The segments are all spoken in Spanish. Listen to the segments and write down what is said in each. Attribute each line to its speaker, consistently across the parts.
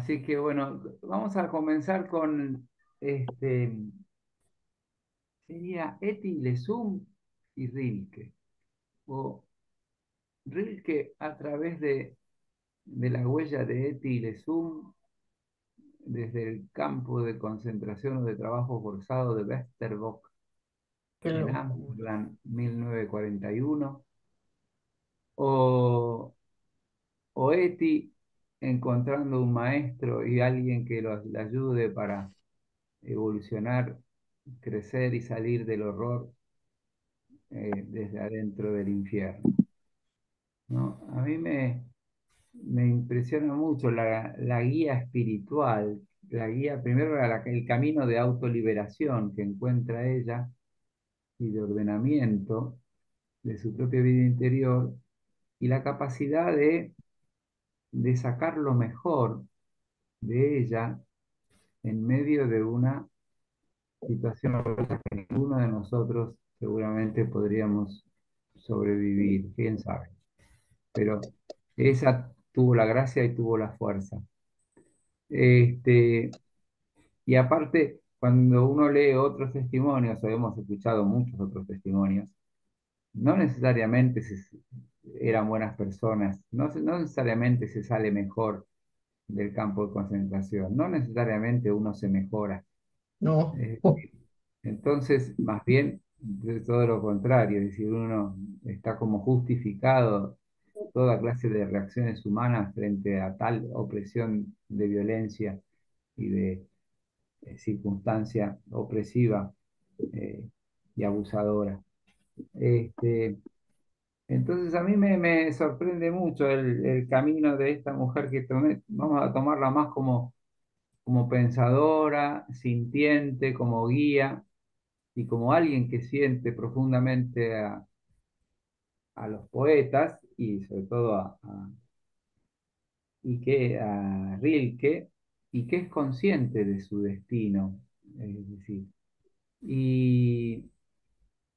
Speaker 1: Así que bueno, vamos a comenzar con este, sería Eti Lesum y Rilke. O Rilke a través de la huella de Eti Lesum, desde el campo de concentración o de trabajo forzado de Westerbork
Speaker 2: Qué
Speaker 1: en
Speaker 2: locura.
Speaker 1: Ámsterdam, 1941. O, o Eti encontrando un maestro y alguien que le ayude para evolucionar, crecer y salir del horror desde adentro del infierno, ¿no? A mí me impresiona mucho la guía espiritual, la guía, primero el camino de autoliberación que encuentra ella y de ordenamiento de su propia vida interior y la capacidad de sacar lo mejor de ella en medio de una situación que ninguno de nosotros seguramente podríamos sobrevivir, quién sabe. Pero esa tuvo la gracia y tuvo la fuerza. Este, y aparte, cuando uno lee otros testimonios, o hemos escuchado muchos otros testimonios, no necesariamente eran buenas personas, no necesariamente se sale mejor del campo de concentración, no necesariamente uno se mejora.
Speaker 2: No.
Speaker 1: Eh, Entonces, más bien, de todo lo contrario, es decir, uno está como justificado toda clase de reacciones humanas frente a tal opresión de violencia y de circunstancia opresiva eh, y abusadora. Este, entonces, a mí me sorprende mucho el camino de esta mujer que tomé, vamos a tomarla más como pensadora, sintiente, como guía y como alguien que siente profundamente a los poetas y sobre todo a Rilke y que es consciente de su destino. Es decir, y,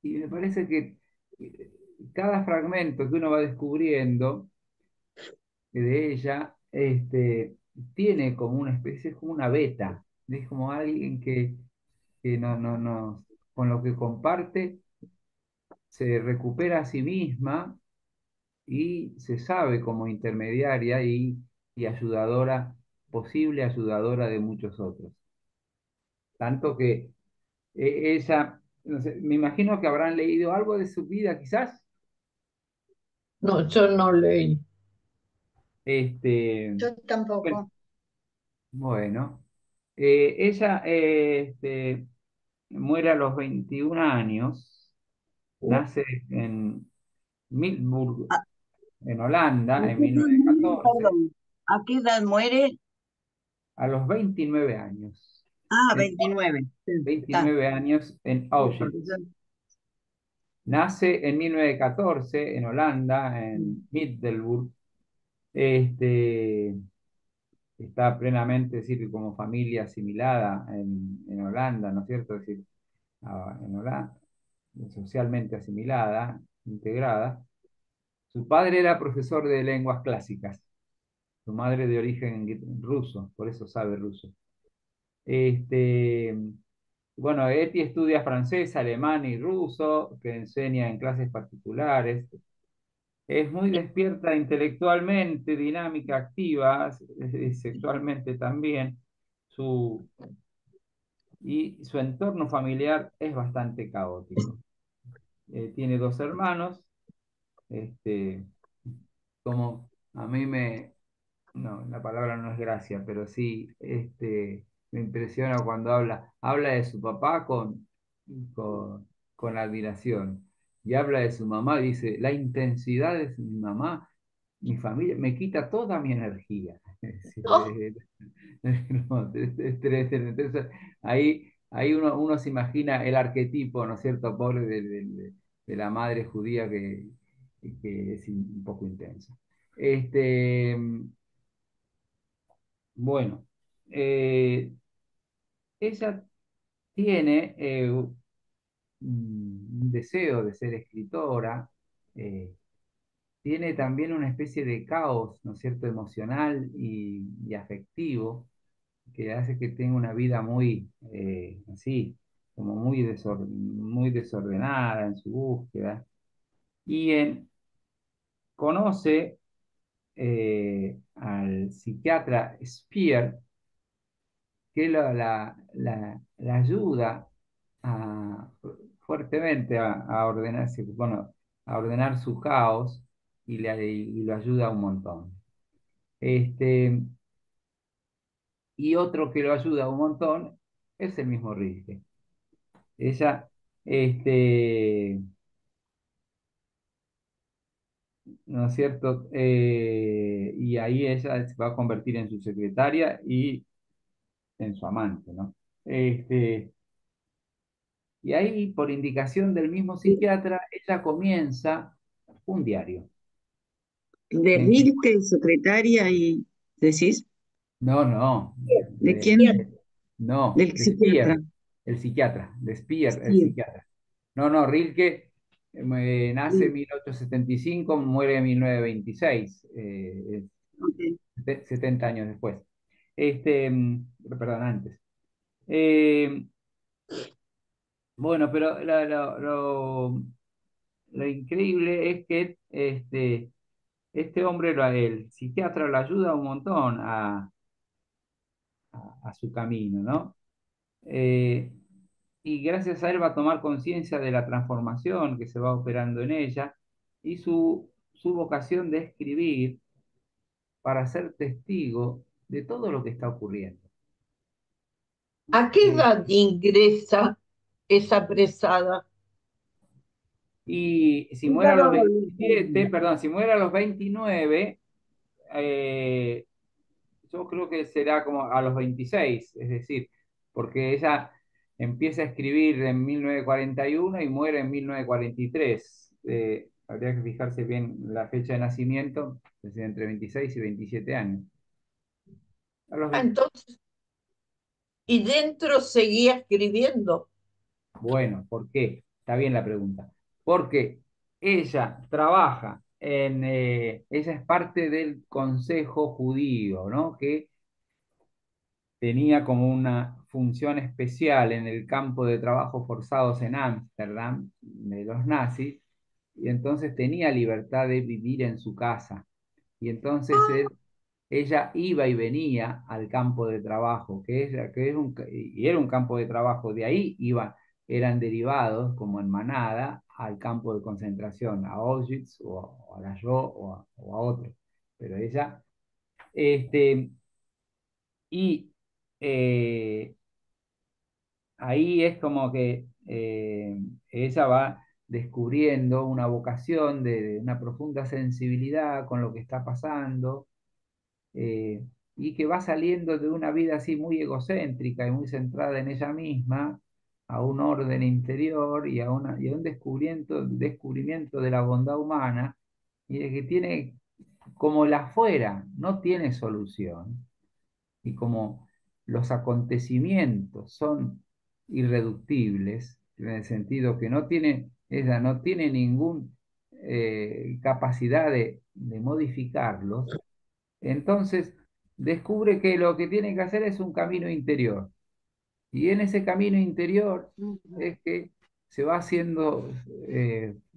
Speaker 1: y me parece que eh, cada fragmento que uno va descubriendo de ella tiene como una especie, es como una beta, es como alguien que no, con lo que comparte se recupera a sí misma y se sabe como intermediaria y ayudadora, posible ayudadora de muchos otros. Tanto que ella, no sé, me imagino que habrán leído algo de su vida, quizás.
Speaker 2: No, yo no leí.
Speaker 1: Este,
Speaker 3: Yo
Speaker 1: bueno,
Speaker 3: tampoco.
Speaker 1: bueno. Ella muere a los 21 años, nace en Middelburg,
Speaker 3: ¿A,
Speaker 1: en
Speaker 3: a
Speaker 1: Holanda, en
Speaker 3: qué edad muere?
Speaker 1: 1914,
Speaker 3: Perdón. ¿A qué edad muere?
Speaker 1: a los 29 años.
Speaker 3: Ah,
Speaker 1: En
Speaker 3: 29. Sí, está.
Speaker 1: 29 años en
Speaker 3: Sí, porque
Speaker 1: Auschwitz. Nace en 1914 en Holanda, en Middelburg. Este, está plenamente, es decir, como familia asimilada en Holanda, ¿no es cierto? Es decir, en Holanda, socialmente asimilada, integrada. Su padre era profesor de lenguas clásicas, su madre de origen ruso, por eso sabe ruso. Este, bueno, Eti estudia francés, alemán y ruso, que enseña en clases particulares. Es muy despierta intelectualmente, dinámica, activa, sexualmente también. Su, y su entorno familiar es bastante caótico. Tiene dos hermanos, este, como a mí no, la palabra no es gracia, pero sí, me impresiona cuando habla de su papá con, con admiración y habla de su mamá, dice, la intensidad de mi mamá, mi familia, me quita toda mi energía. Es decir,
Speaker 2: No,
Speaker 1: no, entonces, ahí uno se imagina el arquetipo, ¿no es cierto?, pobre de la madre judía que es un poco intensa. Este, bueno, eh, ella tiene un deseo de ser escritora, eh, tiene también una especie de caos, ¿no es cierto?, emocional y afectivo, que hace que tenga una vida muy así, como muy desordenada en su búsqueda. Y conoce al psiquiatra Spear, que la ayuda a- fuertemente a ordenarse, bueno, a ordenar su caos y lo ayuda un montón. Este, y otro que lo ayuda un montón es el mismo Rilke. Ella, este, ¿no es cierto? Y ahí ella se va a convertir en su secretaria y en su amante, ¿no? Este, y ahí, por indicación del mismo psiquiatra, ella comienza un diario.
Speaker 3: De
Speaker 1: En que,
Speaker 3: Rilke, secretaria y decís,
Speaker 1: no, no,
Speaker 3: ¿de
Speaker 1: de,
Speaker 3: quién?
Speaker 1: no,
Speaker 3: Del
Speaker 1: de
Speaker 3: psiquiatra.
Speaker 1: Speer, el psiquiatra, de Speer, el
Speaker 3: Sí,
Speaker 1: psiquiatra. No, no, Rilke nace en
Speaker 3: sí,
Speaker 1: 1875, muere en 1926,
Speaker 3: ok.
Speaker 1: 70 años después. Perdón, antes. Eh, bueno, pero lo increíble es que este hombre, el psiquiatra, lo ayuda un montón a su camino, ¿no? Eh, y gracias a él va a tomar conciencia de la transformación que se va operando en ella y su vocación de escribir para ser testigo de todo lo que está ocurriendo.
Speaker 2: ¿A qué
Speaker 1: Eh,
Speaker 2: edad ingresa esa apresada?
Speaker 1: y si muere a los 27, perdón, si muere a los 29, eh, yo creo que será como a los 26, es decir, porque ella empieza a escribir en 1941 y muere en 1943. Habría que fijarse bien la fecha de nacimiento, es decir, entre 26 y 27 años. A los
Speaker 2: Ah,
Speaker 1: 20.
Speaker 2: entonces, y dentro seguía escribiendo.
Speaker 1: Bueno, ¿por qué? Está bien la pregunta. Porque ella trabaja ella es parte del Consejo Judío, ¿no? Que tenía como una función especial en el campo de trabajo forzados en Ámsterdam de los nazis, y entonces tenía libertad de vivir en su casa. Y entonces ella iba y venía al campo de trabajo, y era un campo de trabajo, de ahí eran derivados como en manada al campo de concentración, a Auschwitz o a Dachau o a otro. Pero ella, este, y eh, ahí es como que ella va descubriendo una vocación de una profunda sensibilidad con lo que está pasando, eh, y que va saliendo de una vida así muy egocéntrica y muy centrada en ella misma a un orden interior y a un descubrimiento de la bondad humana y de que tiene como el afuera no tiene solución y como los acontecimientos son irreductibles, en el sentido que ella no tiene ninguna capacidad de modificarlos, entonces descubre que lo que tiene que hacer es un camino interior. Y en ese camino interior es que se va haciendo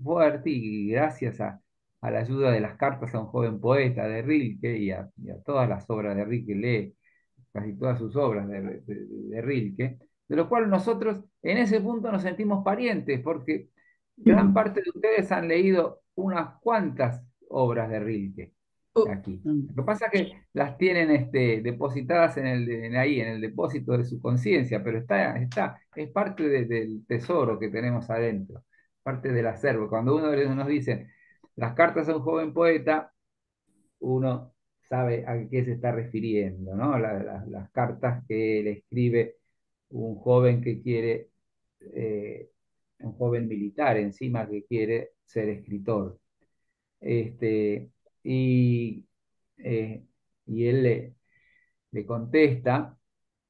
Speaker 1: fuerte y gracias a la ayuda de las cartas a un joven poeta de Rilke y a todas las obras de Rilke, lee casi todas sus obras de Rilke, de lo cual nosotros en ese punto nos sentimos parientes, porque gran parte de ustedes han leído unas cuantas obras de Rilke
Speaker 2: Uh,
Speaker 1: aquí.
Speaker 3: Mm.
Speaker 1: Lo que pasa es que las tienen depositadas ahí, en el depósito de su conciencia, pero es parte del tesoro que tenemos adentro, parte del acervo. Cuando uno nos dice las cartas a un joven poeta, uno sabe a qué se está refiriendo, ¿no? Las cartas que le escribe un joven que quiere, eh, un joven militar encima que quiere ser escritor. Este, y, eh, y él le contesta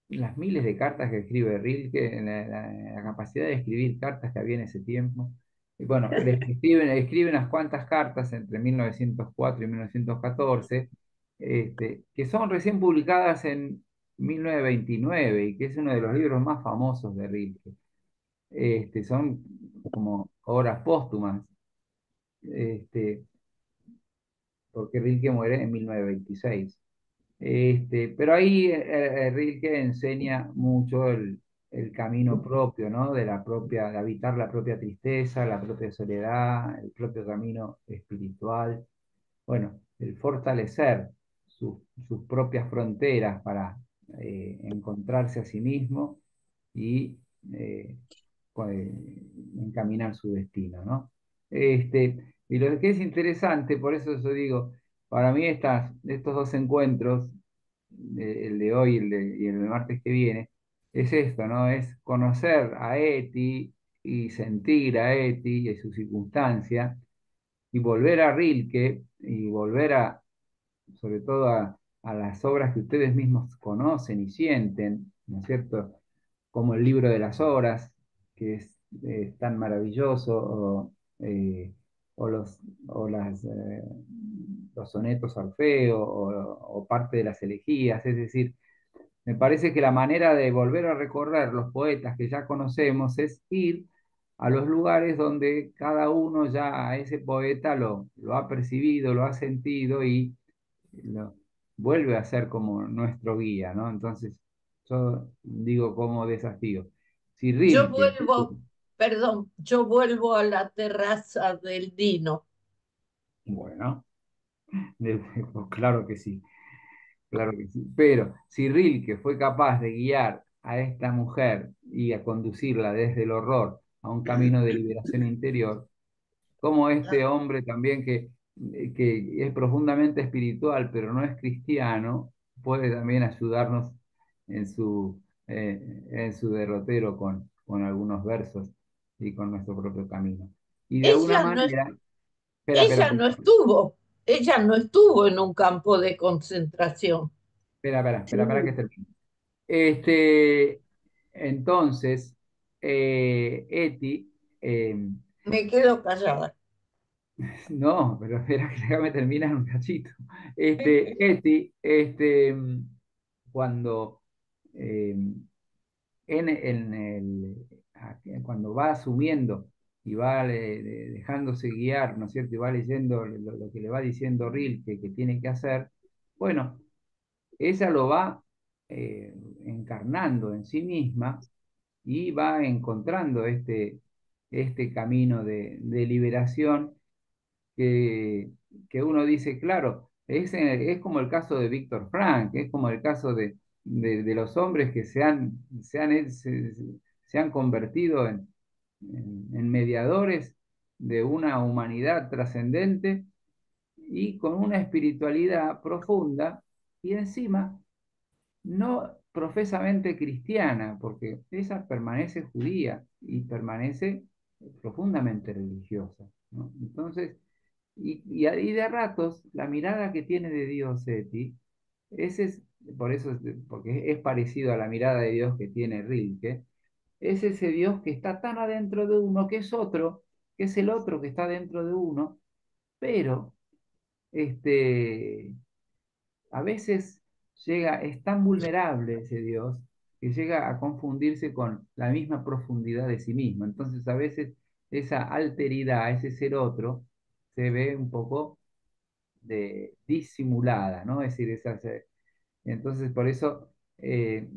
Speaker 1: las miles de cartas que escribe Rilke, la capacidad de escribir cartas que había en ese tiempo, Y bueno, escribe unas cuantas cartas entre 1904 y 1914, que son recién publicadas en 1929 y que es uno de los libros más famosos de Rilke. Son como obras póstumas, este, porque Rilke muere en 1926. Pero ahí Rilke enseña mucho el camino propio, ¿no? De habitar la propia tristeza, la propia soledad, el propio camino espiritual. Bueno, el fortalecer sus propias fronteras para encontrarse a sí mismo y eh, encaminar su destino, ¿no? Y lo que es interesante, por eso yo digo, para mí estos dos encuentros, el de hoy y el de martes que viene, es esto, ¿no? Es conocer a Eti y sentir a Eti y su circunstancia y volver a Rilke y volver sobre todo a las obras que ustedes mismos conocen y sienten, ¿no es cierto? Como el libro de las horas, que es tan maravilloso, eh, o los sonetos a Orfeo, o parte de las elegías, es decir, me parece que la manera de volver a recorrer los poetas que ya conocemos es ir a los lugares donde cada uno ya a ese poeta lo ha percibido, lo ha sentido y lo, vuelve a ser como nuestro guía, ¿no? Entonces, yo digo como desafío. Si
Speaker 2: Yo
Speaker 1: Rilke,
Speaker 2: vuelvo, perdón, yo vuelvo a la terraza del Dino.
Speaker 1: bueno, pues claro que sí. Claro que sí. Pero si Rilke fue capaz de guiar a esta mujer y a conducirla desde el horror a un camino de liberación interior, como este hombre también que es profundamente espiritual, pero no es cristiano, puede también ayudarnos en su derrotero con algunos versos y con nuestro propio camino. Y de alguna
Speaker 2: Ella no,
Speaker 1: manera, espera, espera,
Speaker 2: ella
Speaker 1: espera,
Speaker 2: no estuvo, ella no estuvo en un campo de concentración.
Speaker 1: espera que termine. Este, entonces, Eti,
Speaker 2: Me quedo callada.
Speaker 1: no, pero espera que déjame terminar un cachito. Eti, cuando, eh, cuando va asumiendo y va dejándose guiar, ¿no es cierto? Y va leyendo lo que le va diciendo Rilke que tiene que hacer, bueno, ella lo va encarnando en sí misma y va encontrando este camino de liberación que, que uno dice, claro, es como el caso de Víctor Frank, es como el caso de los hombres que se han convertido en mediadores de una humanidad trascendente y con una espiritualidad profunda y encima no profesamente cristiana, porque esa permanece judía y permanece profundamente religiosa, ¿no? Entonces, y ahí de ratos, la mirada que tiene de Dios Eti, ese es, por eso, porque es parecido a la mirada de Dios que tiene Rilke, es ese Dios que está tan adentro de uno, que es otro, que es el otro que está dentro de uno, pero este, a veces es tan vulnerable ese Dios que llega a confundirse con la misma profundidad de sí mismo. Entonces a veces esa alteridad, ese ser otro, se ve un poco disimulada, ¿no? Es decir, entonces por eso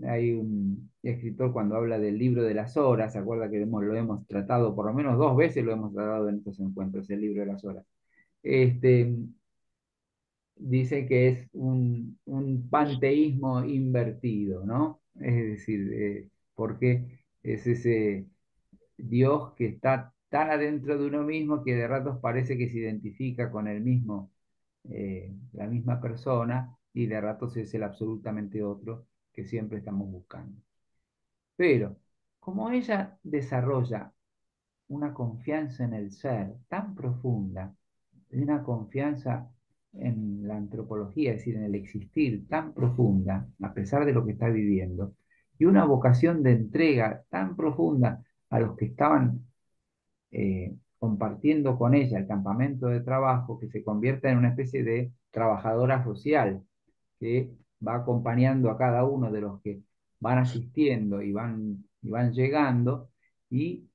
Speaker 1: hay un escritor cuando habla del libro de las horas, se acuerda que lo hemos tratado, por lo menos dos veces lo hemos tratado en estos encuentros, el libro de las horas. Este, dice que es un panteísmo invertido, ¿no? Es decir, porque es ese Dios que está tan adentro de uno mismo que de ratos parece que se identifica con el mismo, la misma persona, y de ratos es el absolutamente otro que siempre estamos buscando. Pero como ella desarrolla una confianza en el ser tan profunda, una confianza en la antropología, es decir, en el existir tan profunda, a pesar de lo que está viviendo, y una vocación de entrega tan profunda a los que estaban compartiendo con ella el campamento de trabajo, que se convierta en una especie de trabajadora social que va acompañando a cada uno de los que van asistiendo y van llegando, y,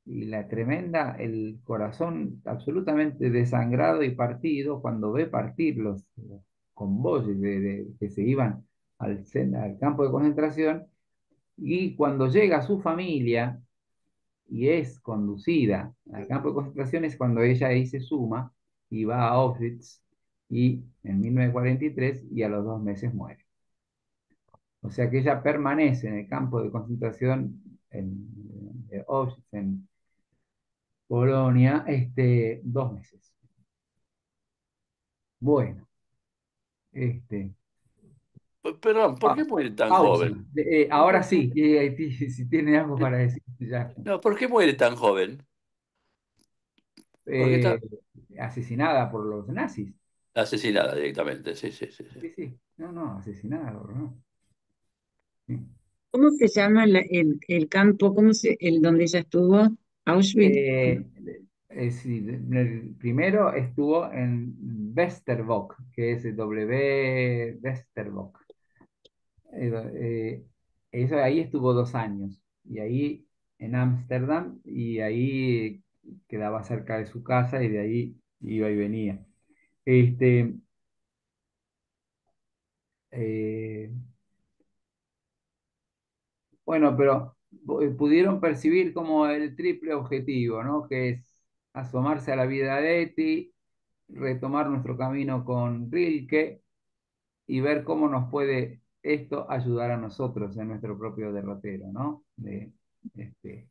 Speaker 1: y la tremenda, el corazón absolutamente desangrado y partido cuando ve partir los convoyes que se iban al campo de concentración, y cuando llega su familia y es conducida al campo de concentración es cuando ella ahí se suma y va a Auschwitz y en 1943 y a los 2 meses muere. O sea que ella permanece en el campo de concentración en Auschwitz, en Polonia, 2 meses. Bueno, este,
Speaker 4: Perdón, ¿por qué muere tan
Speaker 1: pausa.
Speaker 4: joven?
Speaker 1: Ahora sí, si tiene algo para decir, ya.
Speaker 4: No, ¿por qué muere tan joven? Porque
Speaker 1: Eh,
Speaker 4: está
Speaker 1: Asesinada por los nazis.
Speaker 4: asesinada directamente, sí, sí, sí, sí.
Speaker 1: Sí, sí, no, no, asesinada, ¿no? Sí.
Speaker 3: ¿Cómo se llama el campo? El donde ella estuvo? Auschwitz.
Speaker 1: Eh, sí, el primero estuvo en Westerbork, que es W. Westerbork. Eh, ahí estuvo 2 años. Y ahí en Ámsterdam, y ahí quedaba cerca de su casa, y de ahí iba y venía. Este, eh, bueno, pero pudieron percibir como el triple objetivo, ¿no? Que es asomarse a la vida de Eti, retomar nuestro camino con Rilke y ver cómo nos puede esto ayudar a nosotros en nuestro propio derrotero, ¿no? Este,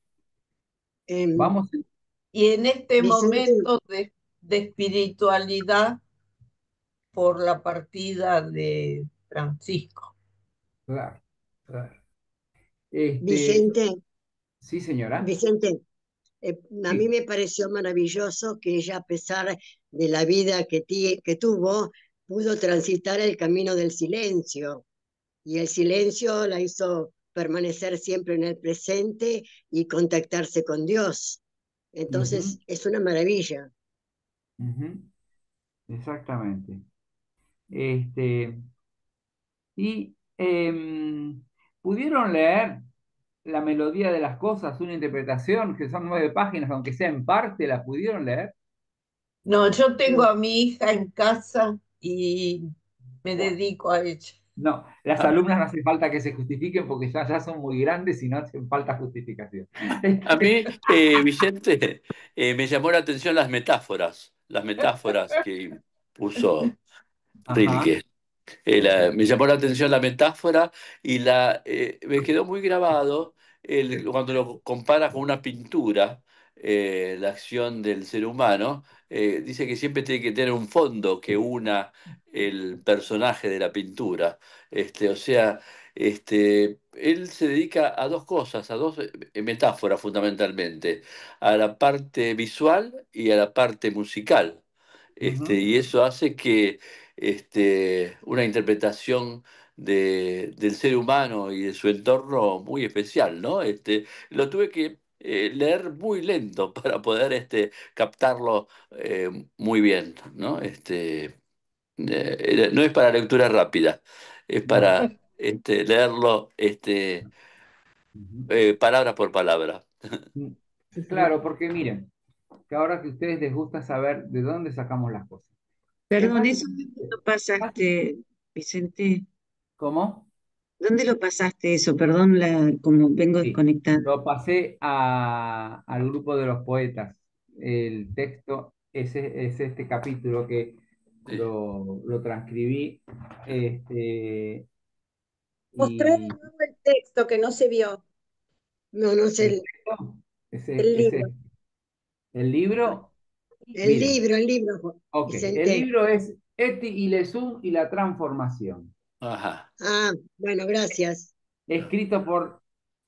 Speaker 3: Em,
Speaker 1: vamos,
Speaker 2: Y en este
Speaker 3: Vicente,
Speaker 2: momento de espiritualidad por la partida de Francisco.
Speaker 1: claro, claro. Este,
Speaker 3: Vicente,
Speaker 1: sí, señora.
Speaker 3: Vicente, a mí
Speaker 1: Sí.
Speaker 3: me pareció maravilloso que ella, a pesar de la vida que tuvo, pudo transitar el camino del silencio. Y el silencio la hizo permanecer siempre en el presente y contactarse con Dios.
Speaker 1: Ujú,
Speaker 3: Entonces, es una maravilla.
Speaker 1: ujú, exactamente. Este, y pudieron leer La melodía de las cosas, una interpretación, que son 9 páginas, aunque sea en parte, ¿la pudieron leer?
Speaker 2: No, yo tengo
Speaker 3: No,
Speaker 2: a mi hija en casa y me
Speaker 1: Bueno,
Speaker 2: dedico a ella.
Speaker 1: no, las
Speaker 4: A,
Speaker 1: alumnas no hace falta que se justifiquen porque ya son muy grandes y no hacen falta justificación.
Speaker 4: a mí, Vicente, me llamó la atención las metáforas que puso
Speaker 1: Ajá,
Speaker 4: Rilke.
Speaker 1: ok.
Speaker 4: Me llamó la atención la metáfora y me quedó muy grabado cuando lo compara con una pintura, la acción del ser humano. Dice que siempre tiene que tener un fondo que una el personaje de la pintura. O sea, él se dedica a dos cosas, a dos metáforas fundamentalmente, a la parte visual y a la parte musical.
Speaker 1: Ujú,
Speaker 4: Y eso hace que una interpretación del ser humano y de su entorno muy especial, ¿no? Lo tuve que leer muy lento para poder captarlo muy bien, ¿no? No es para lectura rápida, es
Speaker 1: no,
Speaker 4: para leerlo
Speaker 1: ujú.
Speaker 4: palabra por palabra.
Speaker 1: Mm, claro, porque miren, que ahora que a ustedes les gusta saber de dónde sacamos las cosas. Es
Speaker 3: Perdón, ¿eso dónde
Speaker 1: básicamente,
Speaker 3: lo pasaste, Vicente?
Speaker 1: ¿cómo?
Speaker 3: ¿Dónde lo pasaste eso? Perdón, como vengo
Speaker 1: Sí,
Speaker 3: desconectada.
Speaker 1: lo pasé al grupo de los poetas. El texto es este capítulo que
Speaker 4: Sí.
Speaker 1: lo transcribí. Este,
Speaker 2: Mostré de
Speaker 1: y
Speaker 2: nuevo el texto que no se vio,
Speaker 3: No, no sé,
Speaker 1: el texto,
Speaker 2: el libro.
Speaker 1: el libro, miren,
Speaker 3: el libro,
Speaker 1: ok, el
Speaker 3: Vicente.
Speaker 1: libro es Eti y Lesum y la transformación,
Speaker 4: Ajá.
Speaker 3: Ah, bueno, gracias.
Speaker 1: escrito por,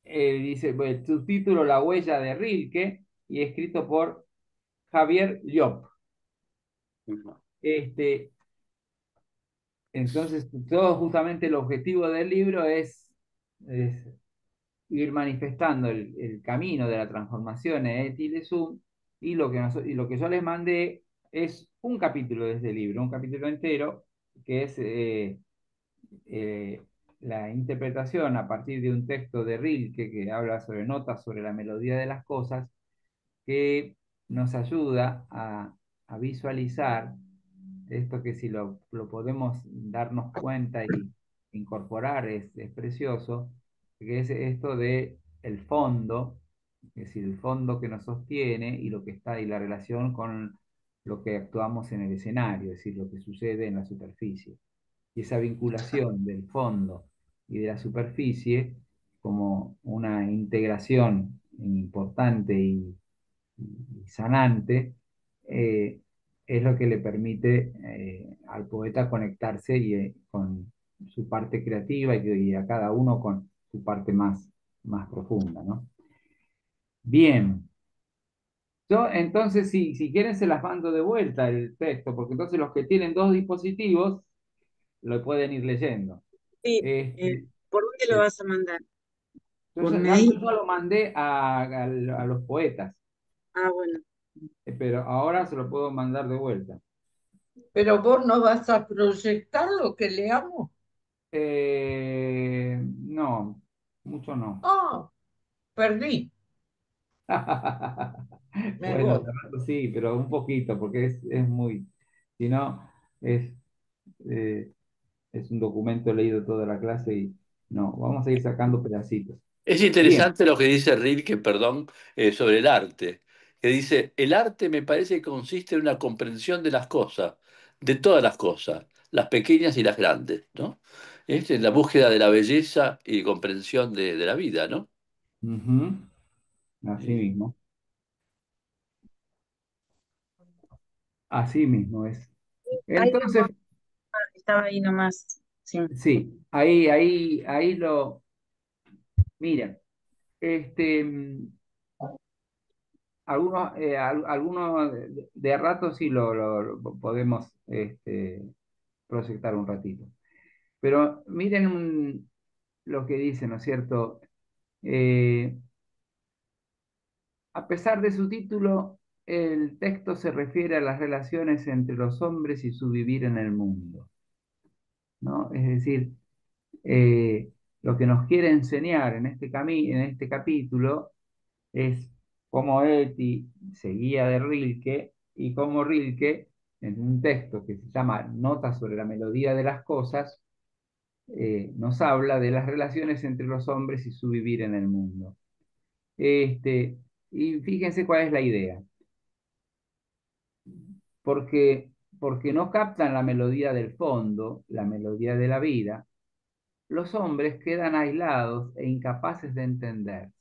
Speaker 1: dice, bueno, el subtítulo La huella de Rilke y escrito por Javier Llop. Este, entonces, todo justamente el objetivo del libro es ir manifestando el camino de la transformación en Eti y Lesum y y lo que yo les mandé es un capítulo de este libro, un capítulo entero, que es eh, la interpretación a partir de un texto de Rilke que habla sobre notas sobre la melodía de las cosas, que nos ayuda a visualizar esto que si lo podemos darnos cuenta y incorporar es precioso, que es esto de el fondo, es decir, el fondo que nos sostiene y lo que está y la relación con lo que actuamos en el escenario, es decir, lo que sucede en la superficie. Y esa vinculación del fondo y de la superficie como una integración importante y sanante, eh, es lo que le permite al poeta conectarse con su parte creativa y a cada uno con su parte más profunda, ¿no? Bien, yo entonces si quieren se las mando de vuelta el texto, porque entonces los que tienen dos dispositivos lo pueden ir leyendo.
Speaker 5: Sí,
Speaker 1: Este,
Speaker 5: ¿por dónde lo
Speaker 1: eh,
Speaker 5: vas a mandar?
Speaker 1: yo,
Speaker 5: ¿Por
Speaker 1: yo
Speaker 5: mail?
Speaker 1: lo mandé a los poetas,
Speaker 5: Ah, bueno.
Speaker 1: pero ahora se lo puedo mandar de vuelta.
Speaker 2: Pero vos no vas a proyectar lo que leamos.
Speaker 1: No, mucho no.
Speaker 2: Ah, perdí, me
Speaker 1: Bueno,
Speaker 2: voy.
Speaker 1: de rato sí, pero un poquito, porque es muy, si no, es, eh, es un documento leído toda la clase y no, vamos a ir sacando pedacitos.
Speaker 4: Es
Speaker 1: Bien.
Speaker 4: interesante lo que dice Rilke, perdón, sobre el arte, que dice, el arte me parece que consiste en una comprensión de las cosas, de todas las cosas, las pequeñas y las grandes, ¿no? Es la búsqueda de la belleza y comprensión de la vida, ¿no?
Speaker 1: Ujú, así
Speaker 4: Eh,
Speaker 1: mismo, así mismo es.
Speaker 5: Ahí
Speaker 1: Entonces,
Speaker 5: estaba ahí nomás. Sí.
Speaker 1: sí, ahí miren, este, algunos de rato sí lo podemos proyectar un ratito. Pero miren lo que dice, ¿no es cierto? Eh, a pesar de su título, el texto se refiere a las relaciones entre los hombres y su vivir en el mundo, ¿no? Es decir, eh, lo que nos quiere enseñar en en este capítulo es cómo Eti se guía de Rilke y cómo Rilke, en un texto que se llama Notas sobre la melodía de las cosas, nos habla de las relaciones entre los hombres y su vivir en el mundo. Este, y fíjense cuál es la idea, porque no captan la melodía del fondo, la melodía de la vida, los hombres quedan aislados e incapaces de entenderse.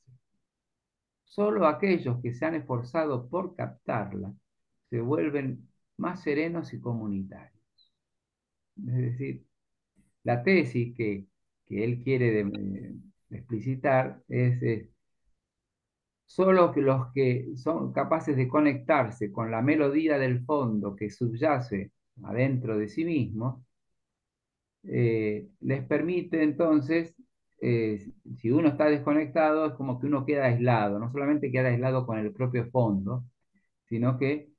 Speaker 1: Solo aquellos que se han esforzado por captarla se vuelven más serenos y comunitarios. Es decir, la tesis que él quiere explicitar es solo que los que son capaces de conectarse con la melodía del fondo que subyace adentro de sí mismos, les permite entonces, si uno está desconectado, es como que uno queda aislado, no solamente queda aislado con el propio fondo, sino que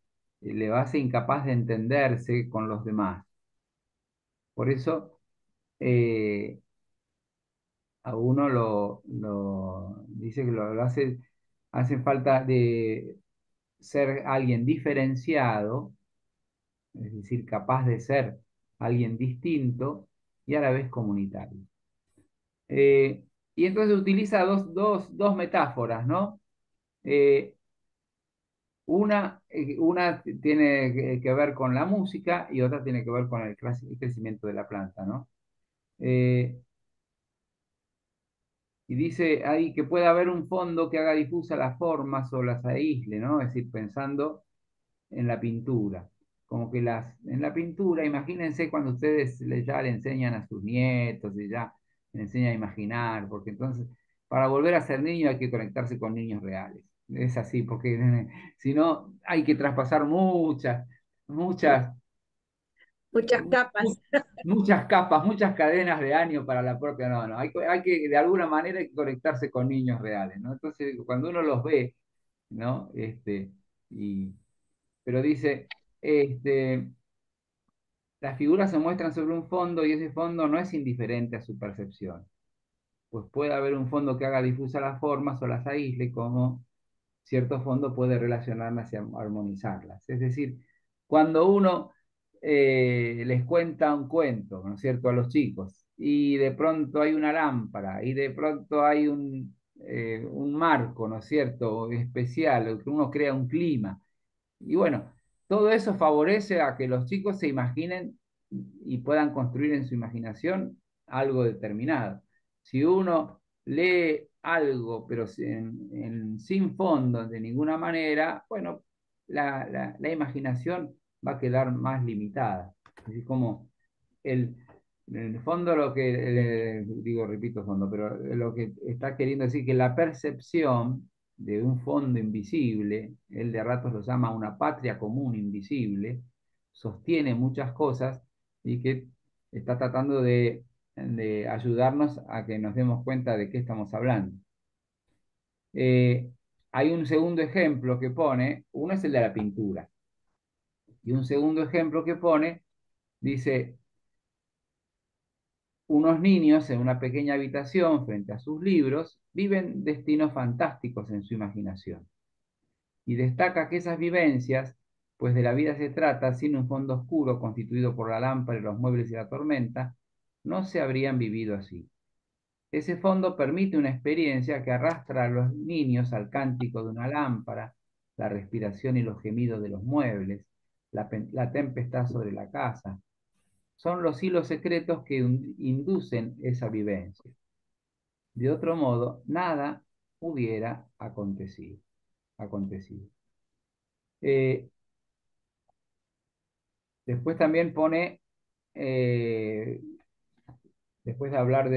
Speaker 1: le hace incapaz de entenderse con los demás. Por eso eh, a uno dice que lo hace falta de ser alguien diferenciado, es decir, capaz de ser alguien distinto y a la vez comunitario. Y entonces utiliza dos metáforas, ¿no? Eh, una tiene que ver con la música y otra tiene que ver con el crecimiento de la planta, ¿no? Eh, y dice ahí que puede haber un fondo que haga difusa las formas o las aísle, ¿no? Es decir, pensando en la pintura. Como que en la pintura, imagínense cuando ustedes ya le enseñan a sus nietos y ya le enseñan a imaginar, porque entonces para volver a ser niño hay que conectarse con niños reales. Es así, porque si no hay que traspasar muchas,
Speaker 5: Muchas
Speaker 1: mu-
Speaker 5: capas.
Speaker 1: muchas capas, muchas cadenas de años para la propia, no, no, hay que de alguna manera hay que conectarse con niños reales, ¿no? Entonces, cuando uno los ve, ¿no? y, pero dice, este, las figuras se muestran sobre un fondo y ese fondo no es indiferente a su percepción, pues puede haber un fondo que haga difusas las formas o las aísle, como cierto fondo puede relacionarlas y armonizarlas. Es decir, cuando uno les cuenta un cuento, ¿no es cierto?, a los chicos, y de pronto hay una lámpara, y de pronto hay un marco, ¿no es cierto?, especial, o que uno crea un clima. Y bueno, todo eso favorece a que los chicos se imaginen y puedan construir en su imaginación algo determinado. Si uno lee algo, pero sin fondo, de ninguna manera, bueno, la imaginación va a quedar más limitada. Así como el, en el fondo lo que, digo, repito fondo, pero lo que está queriendo decir que la percepción de un fondo invisible, él de ratos lo llama una patria común invisible, sostiene muchas cosas y que está tratando de ayudarnos a que nos demos cuenta de qué estamos hablando. Eh, Hay un segundo ejemplo que pone, uno es el de la pintura, y un segundo ejemplo que pone, dice, unos niños en una pequeña habitación frente a sus libros viven destinos fantásticos en su imaginación. Y destaca que esas vivencias, pues de la vida se trata, sin un fondo oscuro constituido por la lámpara y los muebles y la tormenta, no se habrían vivido así. Ese fondo permite una experiencia que arrastra a los niños al cántico de una lámpara, la respiración y los gemidos de los muebles, la tempestad sobre la casa. Son los hilos secretos que inducen esa vivencia. De otro modo, nada hubiera acontecido. Eh, Después también pone, eh, después de hablar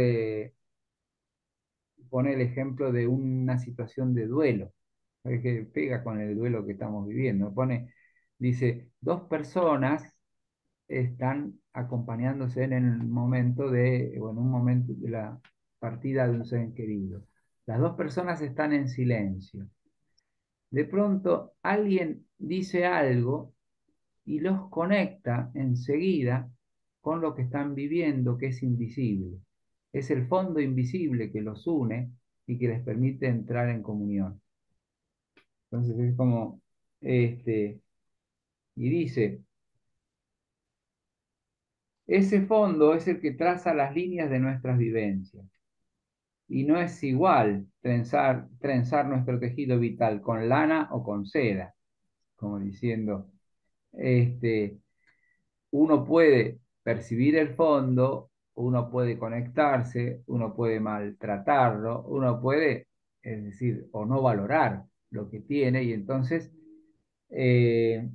Speaker 1: pone el ejemplo de una situación de duelo, que pega con el duelo que estamos viviendo. Dice, dos personas están acompañándose en el momento o en un momento de la partida de un ser querido. Las dos personas están en silencio. De pronto alguien dice algo y los conecta enseguida con lo que están viviendo, que es invisible. Es el fondo invisible que los une y que les permite entrar en comunión. Entonces es como, y dice, ese fondo es el que traza las líneas de nuestras vivencias. Y no es igual trenzar nuestro tejido vital con lana o con seda, como diciendo, este, uno puede percibir el fondo, uno puede conectarse, uno puede maltratarlo, uno puede, es decir, o no valorar lo que tiene, y entonces eh,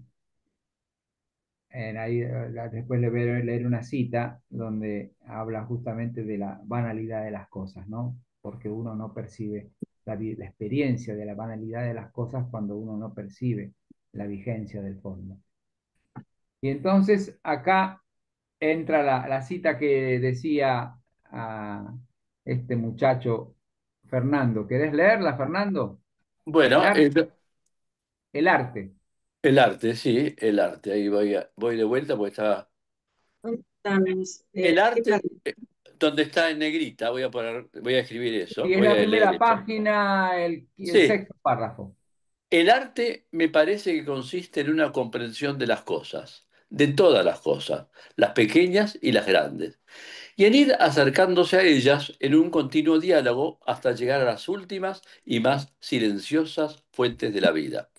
Speaker 1: después le voy a leer una cita donde habla justamente de la banalidad de las cosas, ¿no? Porque uno no percibe la experiencia de la banalidad de las cosas cuando uno no percibe la vigencia del fondo. Y entonces acá entra la cita que decía a este muchacho Fernando. ¿Querés leerla, Fernando? El
Speaker 4: Bueno,
Speaker 1: arte, el arte.
Speaker 4: el arte, sí, el arte. Ahí voy de vuelta porque está.
Speaker 5: ¿Dónde estamos?
Speaker 4: El
Speaker 5: ¿Qué
Speaker 4: arte,
Speaker 5: parte?
Speaker 4: donde está en negrita, voy a escribir eso,
Speaker 1: Y es
Speaker 4: voy
Speaker 1: la
Speaker 4: a leer
Speaker 1: primera
Speaker 4: esto.
Speaker 1: página, el
Speaker 4: Sí,
Speaker 1: sexto párrafo.
Speaker 4: el arte me parece que consiste en una comprensión de las cosas, de todas las cosas, las pequeñas y las grandes, y en ir acercándose a ellas en un continuo diálogo hasta llegar a las últimas y más silenciosas fuentes de la vida.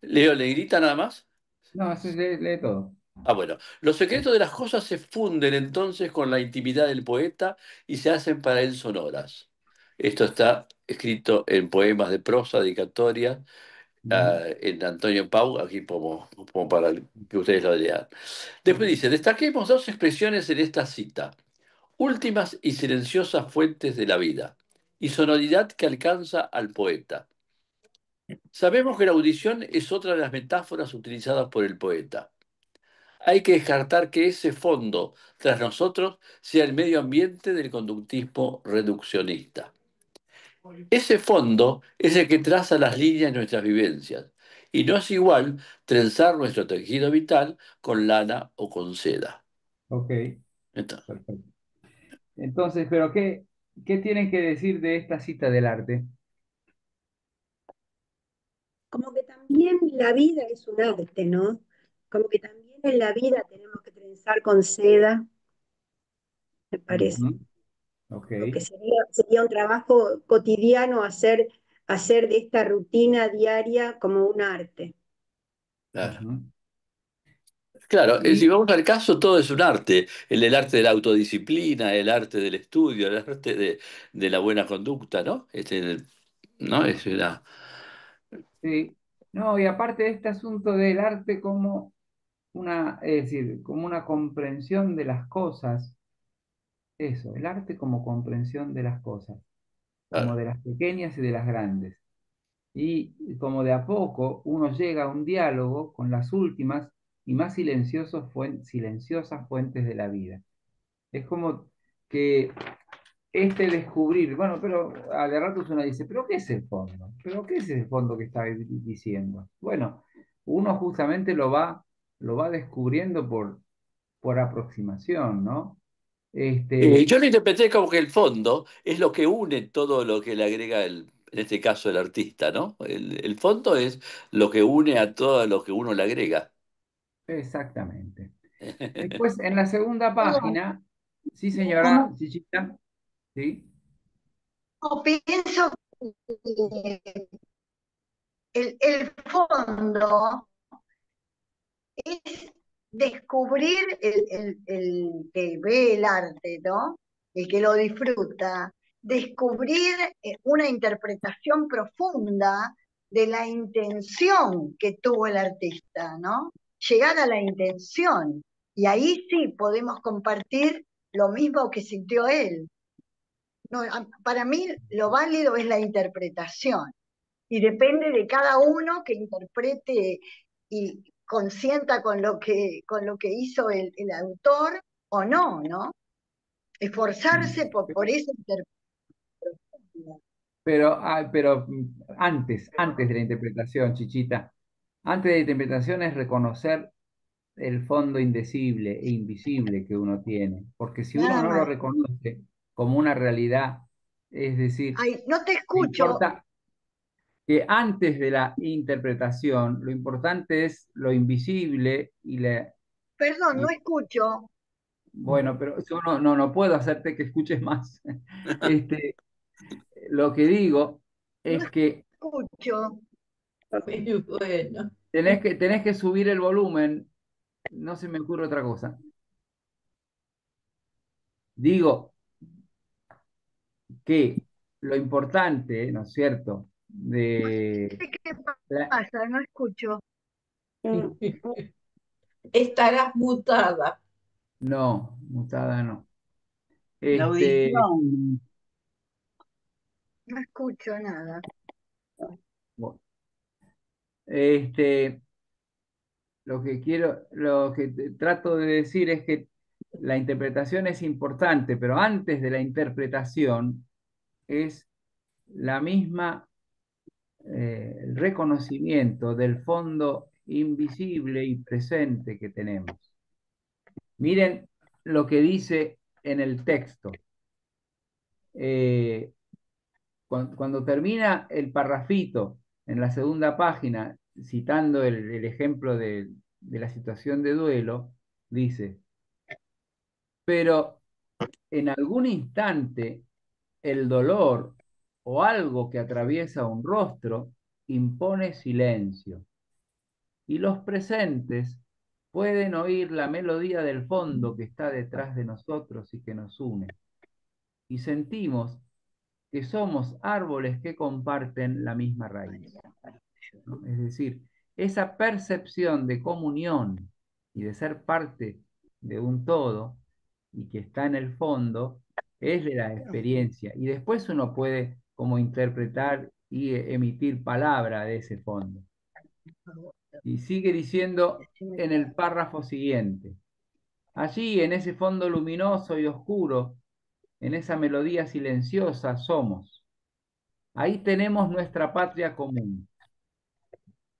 Speaker 4: ¿Leo negrita nada más?
Speaker 1: No, lee todo.
Speaker 4: Ah, bueno. Los secretos de las cosas se funden entonces con la intimidad del poeta y se hacen para él sonoras. Esto está escrito en poemas de prosa, dedicatoria,
Speaker 1: Ujú.
Speaker 4: en Antonio Pau, aquí como para que ustedes lo lean. Después
Speaker 1: Ok.
Speaker 4: dice, destaquemos dos expresiones en esta cita. Últimas y silenciosas fuentes de la vida, y sonoridad que alcanza al poeta. Sabemos que la audición es otra de las metáforas utilizadas por el poeta. Hay que descartar que ese fondo tras nosotros sea el medio ambiente del conductismo reduccionista. Ese fondo es el que traza las líneas de nuestras vivencias, y no es igual trenzar nuestro tejido vital con lana o con seda.
Speaker 1: Ok,
Speaker 4: Entonces,
Speaker 1: perfecto. Entonces, ¿pero qué tienen que decir de esta cita del arte?
Speaker 6: Como que también la vida es un arte, ¿no? Como que también en la vida tenemos que trenzar con seda, me parece.
Speaker 1: Ujú, ok,
Speaker 6: Lo que sería un trabajo cotidiano hacer de esta rutina diaria como un arte.
Speaker 4: claro.
Speaker 1: ujú.
Speaker 4: Claro, si
Speaker 1: Y
Speaker 4: vamos al caso, todo es un arte. El arte de la autodisciplina, el arte del estudio, el arte de la buena conducta, ¿no? ¿No? Es una...
Speaker 1: sí, no, y aparte de este asunto del arte como es decir, como una comprensión de las cosas, eso, el arte como comprensión de las cosas, como
Speaker 4: Claro,
Speaker 1: de las pequeñas y de las grandes. Y como de a poco uno llega a un diálogo con las últimas y más silenciosas fuentes de la vida. Es como que este descubrir, bueno, pero a de ratos uno dice, ¿pero qué es el fondo? ¿Pero qué es el fondo que está diciendo? Bueno, uno justamente lo va descubriendo por aproximación, ¿no? Este,
Speaker 4: Yo lo interpreté como que el fondo es lo que une todo lo que le agrega en este caso el artista, ¿no? El fondo es lo que une a todo lo que uno le agrega.
Speaker 1: exactamente. Después, en la segunda página, sí,
Speaker 3: Como
Speaker 1: señora Chichita, sí.
Speaker 7: pienso que el fondo es descubrir el que ve el arte, ¿no? El que lo disfruta, descubrir una interpretación profunda de la intención que tuvo el artista, ¿no? Llegar a la intención. Y ahí sí podemos compartir lo mismo que sintió él. No, para mí lo válido es la interpretación y depende de cada uno que interprete y consienta con lo que hizo el autor o no, ¿no? Esforzarse por esa interpretación.
Speaker 1: Pero antes de la interpretación, Chichita, antes de la interpretación es reconocer el fondo indecible e invisible que uno tiene, porque si uno
Speaker 7: Nada
Speaker 1: no lo
Speaker 7: más.
Speaker 1: reconoce como una realidad, es decir,
Speaker 7: Ay, no te
Speaker 1: me
Speaker 7: escucho,
Speaker 1: importa que antes de la interpretación, lo importante es lo invisible
Speaker 7: perdón, no
Speaker 1: y
Speaker 7: escucho,
Speaker 1: bueno, pero yo no puedo hacerte que escuches más. Este, lo que digo
Speaker 7: no
Speaker 1: es que
Speaker 7: escucho.
Speaker 2: Muy bueno.
Speaker 1: tenés que subir el volumen, no se me ocurre otra cosa. Digo que lo importante, ¿no es cierto?
Speaker 7: ¿Qué
Speaker 1: La-
Speaker 7: pasa? No escucho.
Speaker 6: Mm.
Speaker 2: Estarás mutada.
Speaker 1: no, mutada no.
Speaker 3: la
Speaker 1: Este,
Speaker 3: audición.
Speaker 7: No escucho nada.
Speaker 1: bueno, este, lo que trato de decir es que la interpretación es importante, pero antes de la interpretación es la misma, el reconocimiento del fondo invisible y presente que tenemos. Miren lo que dice en el texto. Eh, cuando termina el parrafito en la segunda página, citando el ejemplo de la situación de duelo, dice, pero en algún instante el dolor o algo que atraviesa un rostro impone silencio y los presentes pueden oír la melodía del fondo que está detrás de nosotros y que nos une. Y sentimos que somos árboles que comparten la misma raíz, ¿no? Es decir, esa percepción de comunión y de ser parte de un todo y que está en el fondo es de la experiencia. Y después uno puede como interpretar y emitir palabra de ese fondo. Y sigue diciendo en el párrafo siguiente, allí en ese fondo luminoso y oscuro, en esa melodía silenciosa somos. Ahí tenemos nuestra patria común.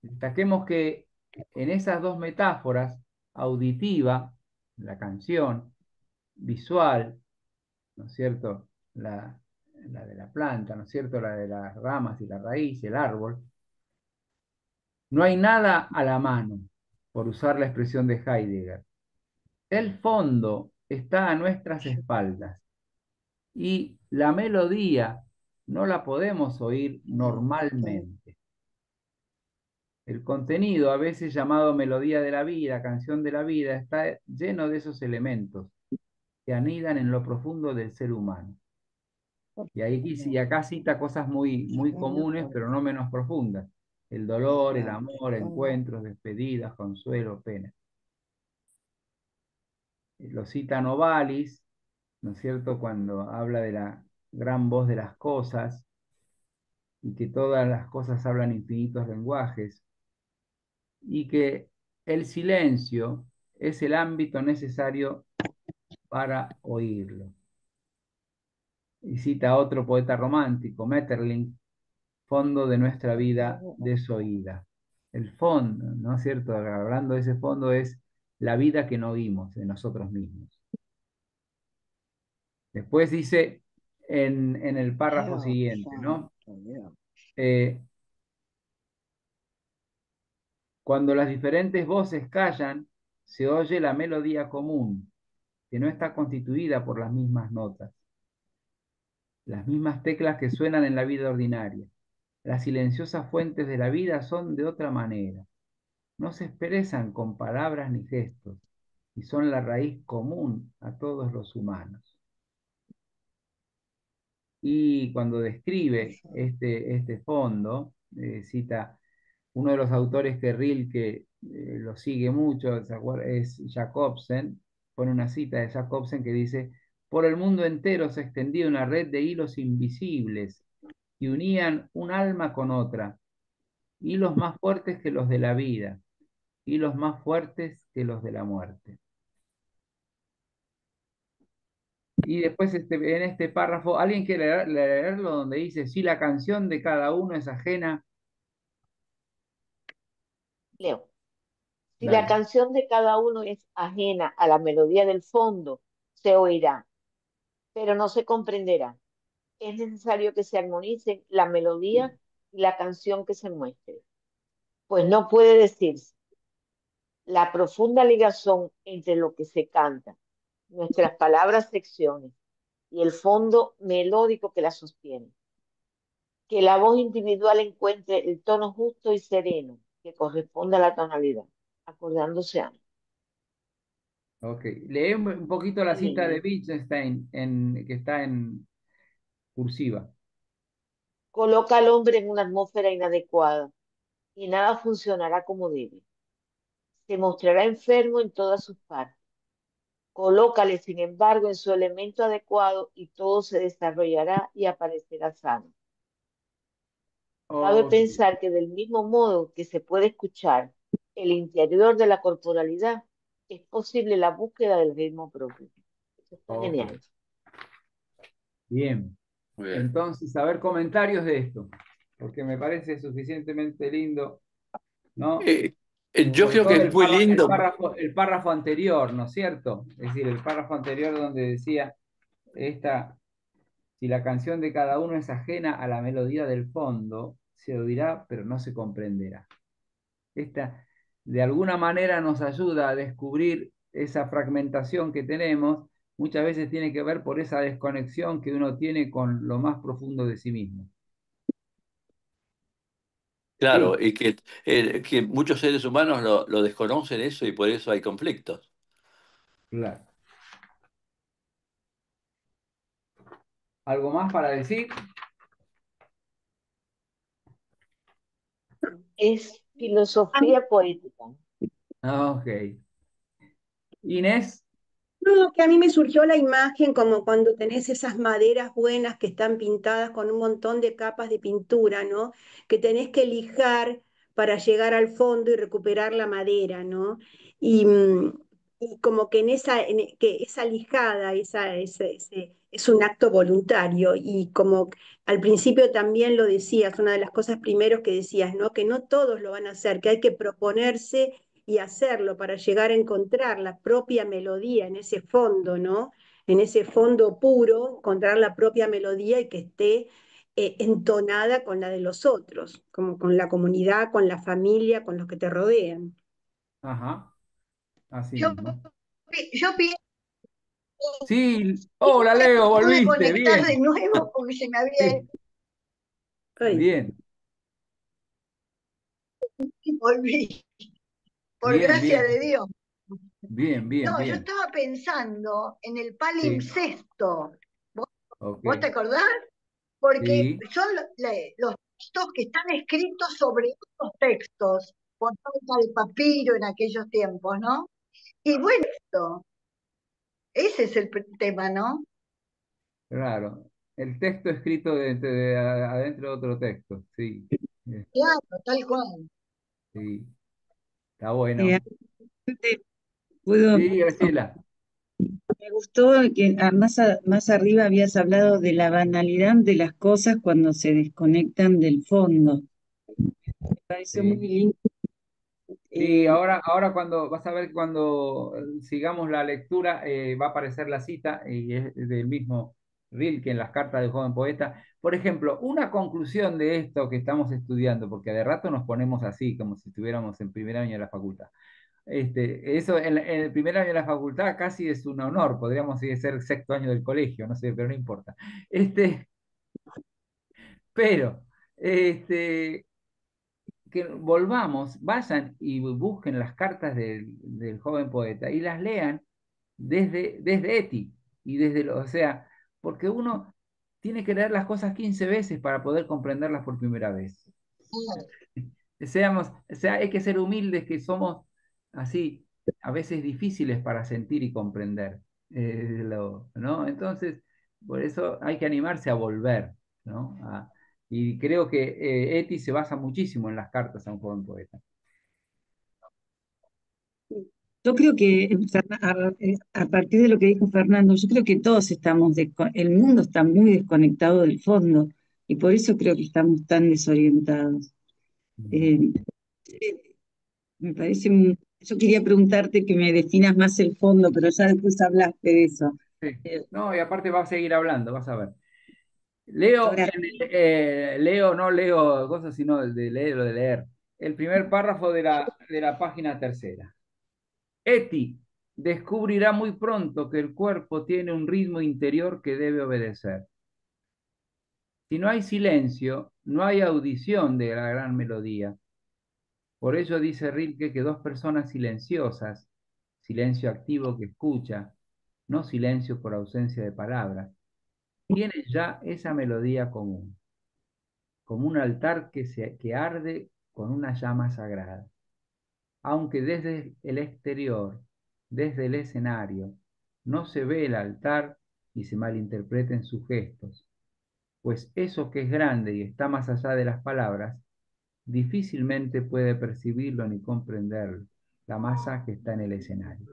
Speaker 1: Destaquemos que en esas dos metáforas, auditiva, la canción, visual, ¿no es cierto? La de la planta, ¿no es cierto? La de las ramas y la raíz, el árbol. No hay nada a la mano, por usar la expresión de Heidegger. El fondo está a nuestras espaldas y la melodía no la podemos oír normalmente. El contenido, a veces llamado melodía de la vida, canción de la vida, está lleno de esos elementos que anidan en lo profundo del ser humano. Y acá cita cosas muy comunes, pero no menos profundas. El dolor, el amor, encuentros, despedidas, consuelo, pena. Lo cita Novalis, ¿no es cierto?, cuando habla de la gran voz de las cosas y que todas las cosas hablan infinitos lenguajes y que el silencio es el ámbito necesario para oírlo. Y cita a otro poeta romántico, Maeterlinck, fondo de nuestra vida desoída. El fondo, ¿no es cierto? Hablando de ese fondo es la vida que no vimos de nosotros mismos. Después dice en el párrafo siguiente, ¿no? Cuando las diferentes voces callan, se oye la melodía común, que no está constituida por las mismas notas, las mismas teclas que suenan en la vida ordinaria. Las silenciosas fuentes de la vida son de otra manera. No se expresan con palabras ni gestos, y son la raíz común a todos los humanos. Y cuando describe este fondo, cita uno de los autores que Rilke lo sigue mucho, es Jacobsen, pone una cita de Jacobsen que dice: por el mundo entero se extendía una red de hilos invisibles que unían un alma con otra, hilos más fuertes que los de la vida, hilos más fuertes que los de la muerte. Y después en este párrafo, ¿alguien quiere leerlo donde dice, si la canción de cada uno es ajena?
Speaker 8: Leo, si la
Speaker 1: Dale.
Speaker 8: canción de cada uno es ajena a la melodía del fondo, se oirá, pero no se comprenderá. Es necesario que se armonicen la melodía y la canción que se muestre, pues no puede decirse la profunda ligación entre lo que se canta, nuestras palabras secciones y el fondo melódico que la sostiene. Que la voz individual encuentre el tono justo y sereno que corresponde a la tonalidad, acordándose ambos.
Speaker 1: Ok, lee un poquito la cita de
Speaker 8: Y
Speaker 1: Wittgenstein que está en cursiva.
Speaker 8: coloca al hombre en una atmósfera inadecuada y nada funcionará como debe. Se mostrará enfermo en todas sus partes. Colócale, sin embargo, en su elemento adecuado y todo se desarrollará y aparecerá sano. Cabe
Speaker 1: Ok,
Speaker 8: pensar que del mismo modo que se puede escuchar el interior de la corporalidad, es posible la búsqueda del ritmo propio. Eso está
Speaker 1: ok,
Speaker 8: genial.
Speaker 1: bien.
Speaker 4: Muy bien.
Speaker 1: Entonces, a ver comentarios de esto, porque me parece suficientemente lindo, ¿no?
Speaker 4: Eh, yo
Speaker 1: Sobre
Speaker 4: creo que
Speaker 1: todo
Speaker 4: es muy lindo.
Speaker 1: el párrafo anterior, ¿no es cierto? Es decir, el párrafo anterior donde decía, si la canción de cada uno es ajena a la melodía del fondo, se oirá, pero no se comprenderá. Esta, de alguna manera, nos ayuda a descubrir esa fragmentación que tenemos. Muchas veces tiene que ver por esa desconexión que uno tiene con lo más profundo de sí mismo.
Speaker 4: Claro,
Speaker 1: Sí,
Speaker 4: y que muchos seres humanos lo desconocen eso y por eso hay conflictos.
Speaker 1: claro. ¿Algo más para decir?
Speaker 8: Es
Speaker 6: A mí,
Speaker 8: filosofía poética.
Speaker 1: Ok. Inés.
Speaker 6: no, que a mí me surgió la imagen como cuando tenés esas maderas buenas que están pintadas con un montón de capas de pintura, ¿no? Que tenés que lijar para llegar al fondo y recuperar la madera, ¿no? Y, y como que que esa lijada, es un acto voluntario y como al principio también lo decías, una de las cosas primeros que decías, ¿no? Que no todos lo van a hacer, que hay que proponerse y hacerlo para llegar a encontrar la propia melodía en ese fondo, ¿no? En ese fondo puro, encontrar la propia melodía y que esté entonada con la de los otros, como con la comunidad, con la familia, con los que te rodean.
Speaker 1: Ajá, así
Speaker 7: Yo,
Speaker 1: mismo.
Speaker 7: yo pienso
Speaker 1: Sí,
Speaker 7: que
Speaker 1: hola Leo,
Speaker 7: pude
Speaker 1: volviste,
Speaker 7: conectar de
Speaker 1: bien.
Speaker 7: nuevo porque se me había
Speaker 1: Sí, bien,
Speaker 7: volví, por
Speaker 1: bien,
Speaker 7: gracia
Speaker 1: bien,
Speaker 7: de Dios.
Speaker 1: bien, bien,
Speaker 7: No, yo
Speaker 1: bien.
Speaker 7: estaba pensando en el
Speaker 1: Sí,
Speaker 7: palimpsesto. ¿Vos,
Speaker 1: ok,
Speaker 7: vos te acordás? Porque
Speaker 1: sí,
Speaker 7: son los textos que están escritos sobre otros textos, por falta de papiro en aquellos tiempos, ¿no? Y bueno, ese es el tema, ¿no?
Speaker 1: claro. El texto escrito adentro de otro texto, sí, eh,
Speaker 7: Claro, tal cual.
Speaker 1: sí, está
Speaker 5: Eh,
Speaker 1: bueno.
Speaker 5: puedo,
Speaker 1: Sí, Graciela.
Speaker 5: me gustó que más arriba habías hablado de la banalidad de las cosas cuando se desconectan del fondo. Me pareció muy
Speaker 1: Sí.
Speaker 5: lindo.
Speaker 1: Sí,
Speaker 5: eh,
Speaker 1: ahora cuando vas a ver cuando sigamos la lectura va a aparecer la cita y es del mismo Rilke en las cartas del joven poeta. Por ejemplo, una conclusión de esto que estamos estudiando, porque de rato nos ponemos así, como si estuviéramos en primer año de la facultad. Eso en el primer año de la facultad casi es un honor, podríamos decir, ser sexto año del colegio, no sé, pero no importa. Este, pero, este, que volvamos, vayan y busquen las cartas del joven poeta y las lean desde Eti y o sea, porque uno tiene que leer las cosas 15 veces para poder comprenderlas por primera vez. O sea, hay que ser humildes que somos así, a veces difíciles para sentir y comprender, ¿no? Entonces, por eso hay que animarse a volver, ¿no? Y creo que Eti se basa muchísimo en las cartas a un joven poeta.
Speaker 5: yo creo que a partir de lo que dijo Fernando, yo creo que todos el mundo está muy desconectado del fondo y por eso creo que estamos tan desorientados.
Speaker 1: Mm.
Speaker 5: Eh, Me parece, yo quería preguntarte que me definas más el fondo, pero ya después hablaste de eso.
Speaker 1: Sí.
Speaker 5: Eh,
Speaker 1: No, y aparte va a seguir hablando, vas a ver.
Speaker 5: ahora,
Speaker 1: No leo cosas, sino de leer, lo de leer. El primer párrafo de la página tercera. Eti descubrirá muy pronto que el cuerpo tiene un ritmo interior que debe obedecer. Si no hay silencio, no hay audición de la gran melodía. Por ello dice Rilke que dos personas silenciosas, silencio activo que escucha, no silencio por ausencia de palabras, tienen ya esa melodía común, como un altar que arde con una llama sagrada. Aunque desde el exterior, desde el escenario, no se ve el altar y se malinterpreten sus gestos, pues eso que es grande y está más allá de las palabras, difícilmente puede percibirlo ni comprenderlo, la masa que está en el escenario.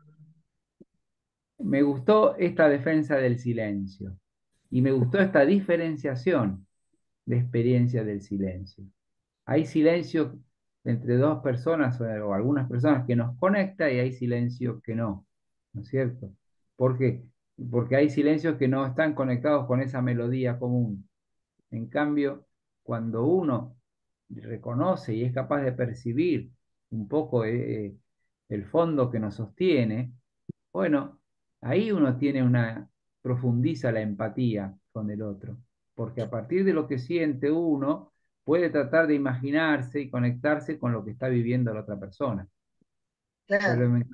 Speaker 1: Me gustó esta defensa del silencio y me gustó esta diferenciación de experiencia del silencio. Hay silencio entre dos personas o algunas personas que nos conecta y hay silencio que no, ¿no es cierto? ¿Por qué? Porque hay silencios que no están conectados con esa melodía común. En cambio, cuando uno reconoce y es capaz de percibir un poco el fondo que nos sostiene, bueno, ahí uno tiene profundiza la empatía con el otro, porque a partir de lo que siente uno, puede tratar de imaginarse y conectarse con lo que está viviendo la otra persona. Pero
Speaker 7: Claro.
Speaker 1: me,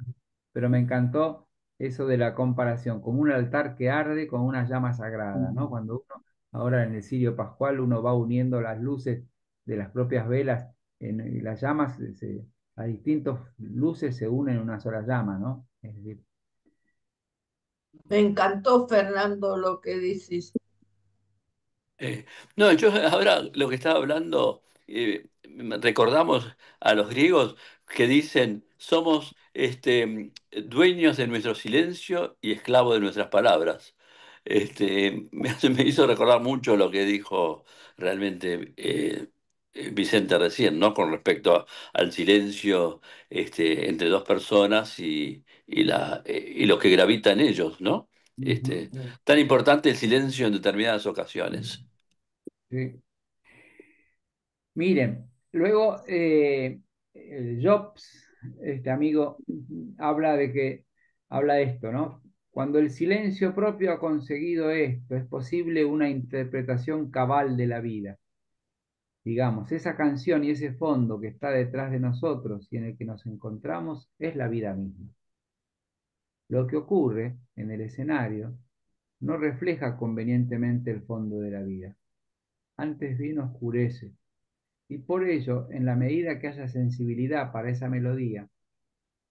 Speaker 1: pero me encantó eso de la comparación, como un altar que arde con una llama sagrada, ¿no? Cuando uno, ahora en el Cirio Pascual, uno va uniendo las luces de las propias velas y las llamas, a distintas luces se unen en una sola llama, ¿no? Es decir,
Speaker 2: Me encantó, Fernando, lo que dices.
Speaker 4: Eh, no, yo ahora lo que estaba hablando, recordamos a los griegos que dicen, somos dueños de nuestro silencio y esclavos de nuestras palabras. me hizo recordar mucho lo que dijo realmente Vicente recién, ¿no? Con respecto al silencio entre dos personas y lo que gravita en ellos, ¿no?
Speaker 1: Ujú,
Speaker 4: Tan importante el silencio en determinadas ocasiones.
Speaker 1: sí. Miren, luego Jobs, este amigo, habla de esto, ¿no? Cuando el silencio propio ha conseguido esto, es posible una interpretación cabal de la vida. Digamos, esa canción y ese fondo que está detrás de nosotros y en el que nos encontramos es la vida misma. Lo que ocurre en el escenario no refleja convenientemente el fondo de la vida, antes bien oscurece. Y por ello, en la medida que haya sensibilidad para esa melodía,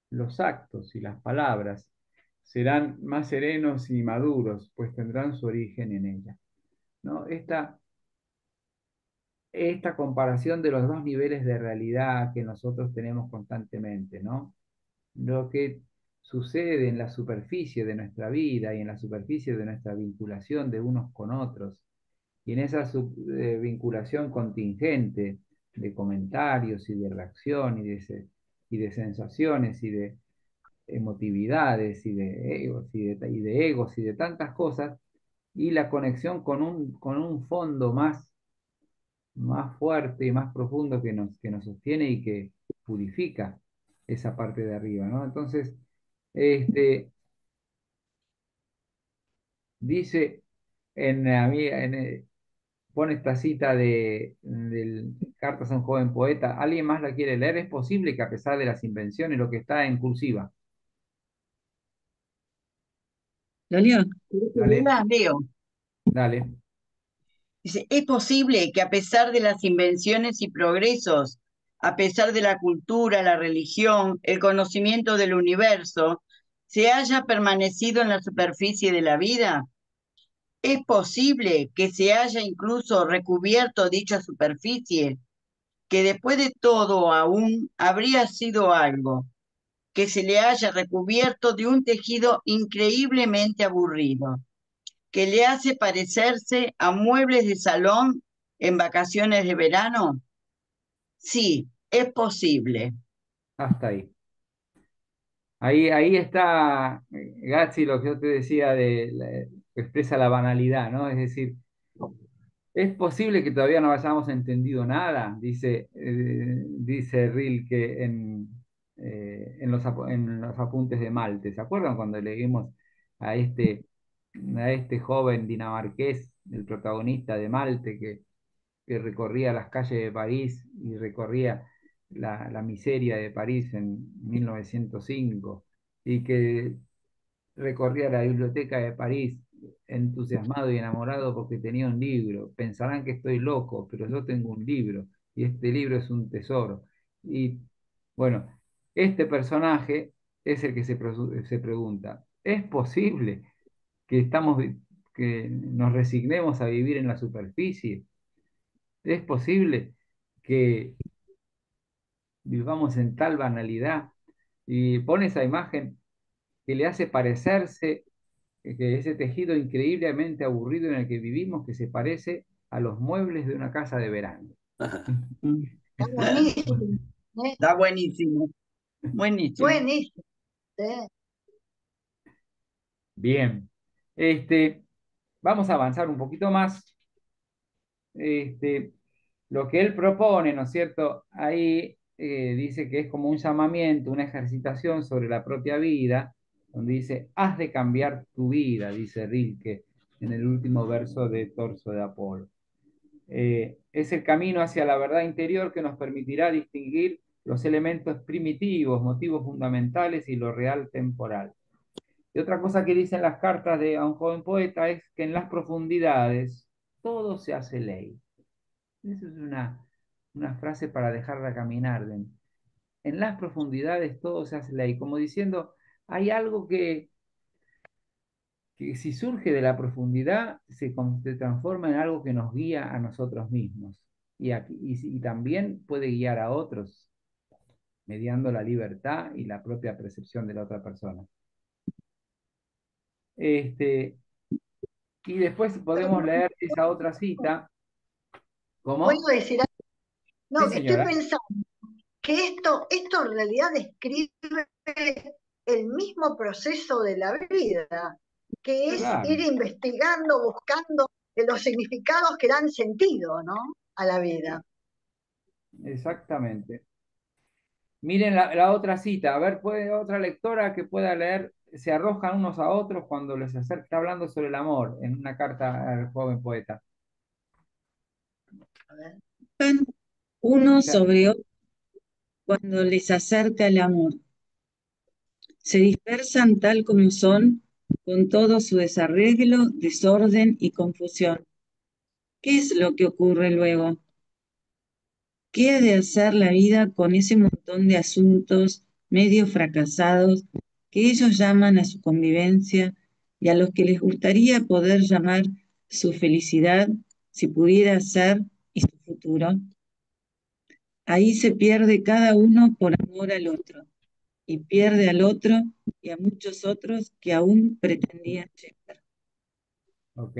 Speaker 1: los actos y las palabras serán más serenos y maduros, pues tendrán su origen en ella, ¿no? Esta comparación de los dos niveles de realidad que nosotros tenemos constantemente, ¿no? Lo que sucede en la superficie de nuestra vida y en la superficie de nuestra vinculación de unos con otros, y en esa vinculación contingente de comentarios y de reacción y de sensaciones y de emotividades y de egos y de egos y de tantas cosas, y la conexión con un fondo más fuerte y más profundo que nos sostiene y que purifica esa parte de arriba, ¿no? Entonces, este, dice pone esta cita del Cartas a un joven poeta. ¿Alguien más la quiere leer? Es posible que a pesar de las invenciones, lo que está en cursiva.
Speaker 5: ¿Lo leo?
Speaker 1: Dale,
Speaker 9: Leo.
Speaker 1: dale.
Speaker 9: Dice, es posible que a pesar de las invenciones y progresos, a pesar de la cultura, la religión, el conocimiento del universo, se haya permanecido en la superficie de la vida. Es posible que se haya incluso recubierto dicha superficie, que después de todo aún habría sido algo, que se le haya recubierto de un tejido increíblemente aburrido, que le hace parecerse a muebles de salón en vacaciones de verano. Sí, es posible.
Speaker 1: Hasta ahí. Ahí está, Gatsi, lo que yo te decía que expresa la banalidad, ¿no? Es decir, es posible que todavía no hayamos entendido nada, dice Rilke en los apuntes de Malte. ¿Se acuerdan cuando leímos a este, a este joven dinamarqués, el protagonista de Malte, que recorría las calles de París y recorría la miseria de París en 1905 y que recorría la biblioteca de París entusiasmado y enamorado porque tenía un libro? Pensarán que estoy loco, pero yo tengo un libro y este libro es un tesoro. Y bueno, este personaje es el que se pregunta, ¿es posible que que nos resignemos a vivir en la superficie? ¿Es posible que vivamos en tal banalidad? Y pone esa imagen que le hace parecerse que ese tejido increíblemente aburrido en el que vivimos, que se parece a los muebles de una casa de verano.
Speaker 5: Mm.
Speaker 7: Está buenísimo, ¿eh?
Speaker 9: Está buenísimo, buenísimo.
Speaker 7: Buenísimo. ¿Eh?
Speaker 1: Bien, vamos a avanzar un poquito más. Este, lo que él propone, ¿no es cierto? Ahí dice que es como un llamamiento, una ejercitación sobre la propia vida, donde dice, has de cambiar tu vida, dice Rilke en el último verso de Torso de Apolo. Es el camino hacia la verdad interior que nos permitirá distinguir los elementos primitivos, motivos fundamentales y lo real temporal. Y otra cosa que dicen las cartas de a un joven poeta es que en las profundidades todo se hace ley. Esa es una frase para dejarla caminar. En las profundidades todo se hace ley, como diciendo, hay algo que si surge de la profundidad se transforma en algo que nos guía a nosotros mismos y también puede guiar a otros, mediando la libertad y la propia percepción de la otra persona. Este, Y después podemos leer esa otra cita.
Speaker 7: ¿Puedo
Speaker 1: ¿Cómo?
Speaker 7: decir algo?
Speaker 1: Sí,
Speaker 7: No, que estoy
Speaker 1: señora.
Speaker 7: pensando que esto en realidad describe el mismo proceso de la vida, que es ir
Speaker 1: Claro,
Speaker 7: investigando, buscando los significados que dan sentido, ¿no? A la vida.
Speaker 1: exactamente. Miren la otra cita. A ver, ¿puede otra lectora que pueda leer? Se arrojan unos a otros cuando les acerca, está hablando sobre el amor en una carta al joven poeta.
Speaker 7: A ver.
Speaker 5: Uno
Speaker 1: Ya,
Speaker 5: sobre otro cuando les acerca el amor. Se dispersan tal como son, con todo su desarreglo, desorden y confusión. ¿Qué es lo que ocurre luego? ¿Qué ha de hacer la vida con ese montón de asuntos medio fracasados que ellos llaman a su convivencia y a los que les gustaría poder llamar su felicidad si pudiera ser y su futuro? Ahí se pierde cada uno por amor al otro y pierde al otro y a muchos otros que aún pretendían llegar.
Speaker 1: ok.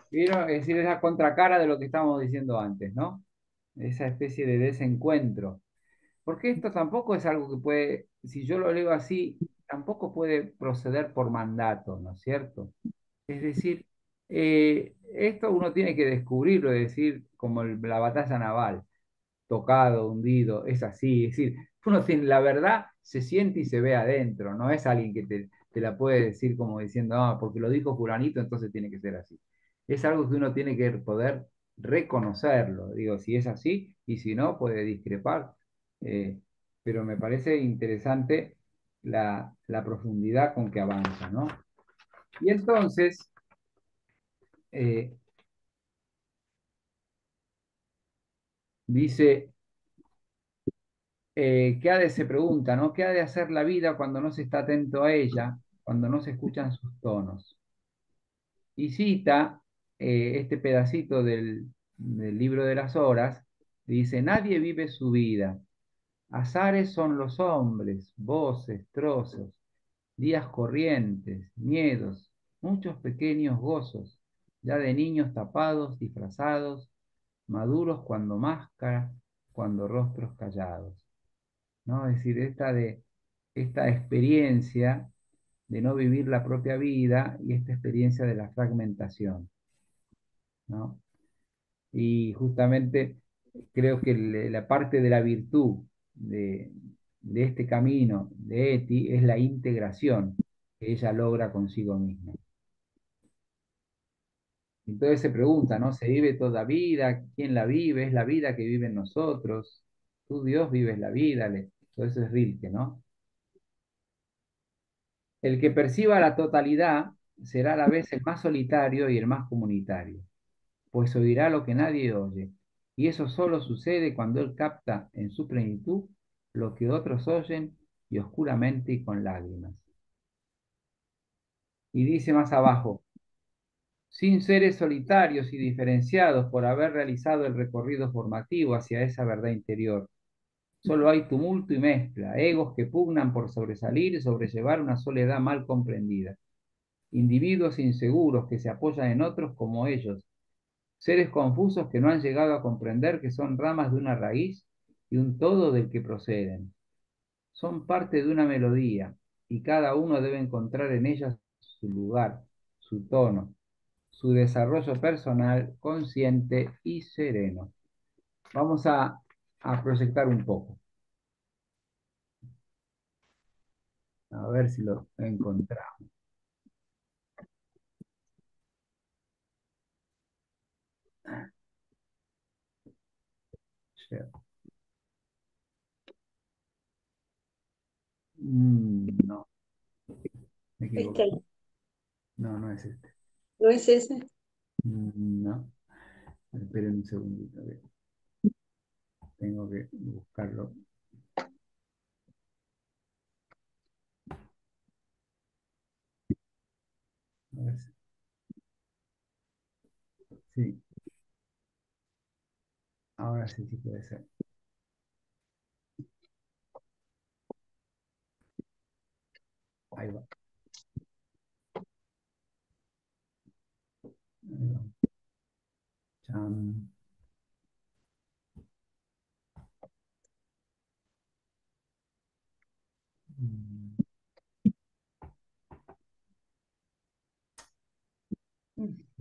Speaker 1: ¿Vieron? Es decir, es la contracara de lo que estábamos diciendo antes, ¿no? Esa especie de desencuentro. Porque esto tampoco es algo que puede, si yo lo leo así, tampoco puede proceder por mandato, ¿no es cierto? Es decir, esto uno tiene que descubrirlo, es decir, como la batalla naval, tocado, hundido, es así, es decir, uno tiene la verdad, se siente y se ve adentro, no es alguien que te la puede decir como diciendo, ah, porque lo dijo fulanito, entonces tiene que ser así. Es algo que uno tiene que poder reconocerlo, digo, si es así y si no, puede discrepar, eh, pero me parece interesante la profundidad con que avanza, ¿no? Y entonces, eh, dice, se pregunta, ¿no? ¿Qué ha de hacer la vida cuando no se está atento a ella, cuando no se escuchan sus tonos? Y cita este pedacito del libro de las horas, dice, nadie vive su vida, azares son los hombres, voces, trozos, días corrientes, miedos, muchos pequeños gozos, ya de niños tapados, disfrazados, maduros cuando máscara, cuando rostros callados. ¿No? Es decir, esta experiencia de no vivir la propia vida y esta experiencia de la fragmentación, ¿no? Y justamente creo que la parte de la virtud de este camino de Eti es la integración que ella logra consigo misma. Entonces se pregunta, ¿no? ¿Se vive toda vida? ¿Quién la vive? ¿Es la vida que vive en nosotros? Tú, Dios, vives la vida. Todo eso es Rilke, ¿no? El que perciba la totalidad será a la vez el más solitario y el más comunitario, pues oirá lo que nadie oye, y eso solo sucede cuando él capta en su plenitud lo que otros oyen y oscuramente y con lágrimas. Y dice más abajo, sin seres solitarios y diferenciados por haber realizado el recorrido formativo hacia esa verdad interior, solo hay tumulto y mezcla, egos que pugnan por sobresalir y sobrellevar una soledad mal comprendida, individuos inseguros que se apoyan en otros como ellos, seres confusos que no han llegado a comprender que son ramas de una raíz y un todo del que proceden. Son parte de una melodía y cada uno debe encontrar en ella su lugar, su tono, su desarrollo personal, consciente y sereno. Vamos a proyectar un poco, a ver si lo encontramos. No, me equivoqué.
Speaker 6: Este,
Speaker 1: No, no es este.
Speaker 6: ¿no es ese?
Speaker 1: No, esperen un segundito. Tengo que buscarlo. A ver sí, ahora sí, sí puede ser. Ahí va.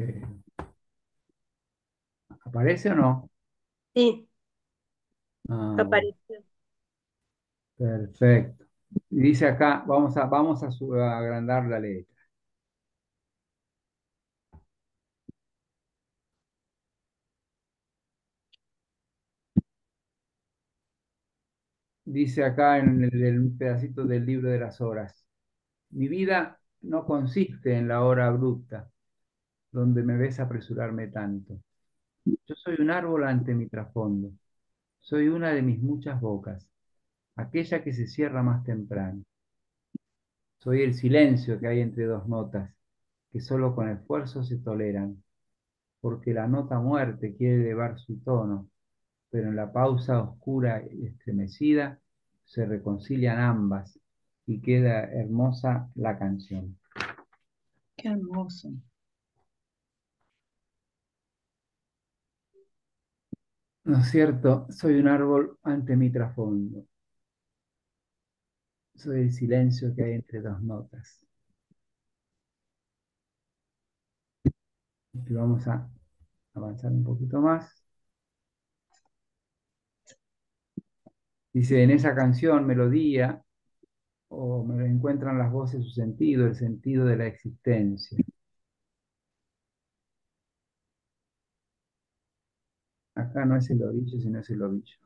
Speaker 1: Eh, ¿Aparece o no?
Speaker 6: Sí,
Speaker 1: Ah, bueno,
Speaker 6: apareció.
Speaker 1: perfecto. Y dice acá, a agrandar la letra. Dice acá en un pedacito del libro de las horas. Mi vida no consiste en la hora abrupta, donde me ves apresurarme tanto. Yo soy un árbol ante mi trasfondo. Soy una de mis muchas bocas, aquella que se cierra más temprano. Soy el silencio que hay entre dos notas, que solo con esfuerzo se toleran, porque la nota muerte quiere elevar su tono, pero en la pausa oscura y estremecida se reconcilian ambas y queda hermosa la canción.
Speaker 9: Qué hermoso.
Speaker 1: ¿No es cierto? Soy un árbol ante mi trasfondo. Soy el silencio que hay entre dos notas. Y vamos a avanzar un poquito más. Dice, en esa canción, melodía, o me encuentran las voces su sentido, el sentido de la existencia. Acá no es el ovillo, sino es el ovillo.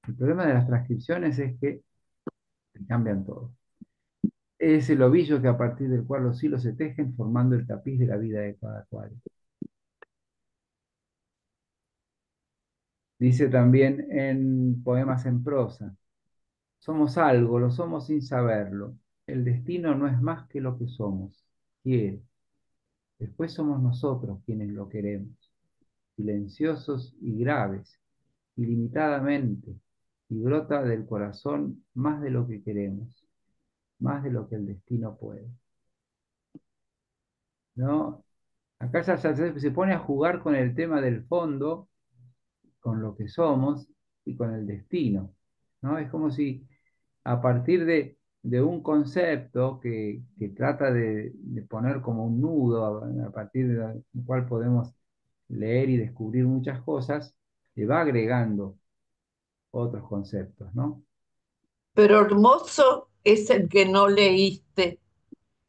Speaker 1: El problema de las transcripciones es que cambian todo. Es el ovillo que a partir del cual los hilos se tejen formando el tapiz de la vida de cada cual. Dice también en Poemas en prosa, somos algo, lo somos sin saberlo. El destino no es más que lo que somos. Quiere. Después somos nosotros quienes lo queremos, silenciosos y graves, ilimitadamente, y brota del corazón más de lo que queremos, más de lo que el destino puede. ¿No? Acá ya se pone a jugar con el tema del fondo, con lo que somos y con el destino, ¿no? Es como si a partir de un concepto que trata de poner como un nudo a partir del cual podemos leer y descubrir muchas cosas, le va agregando otros conceptos, ¿no?
Speaker 2: Pero hermoso es el que no leíste.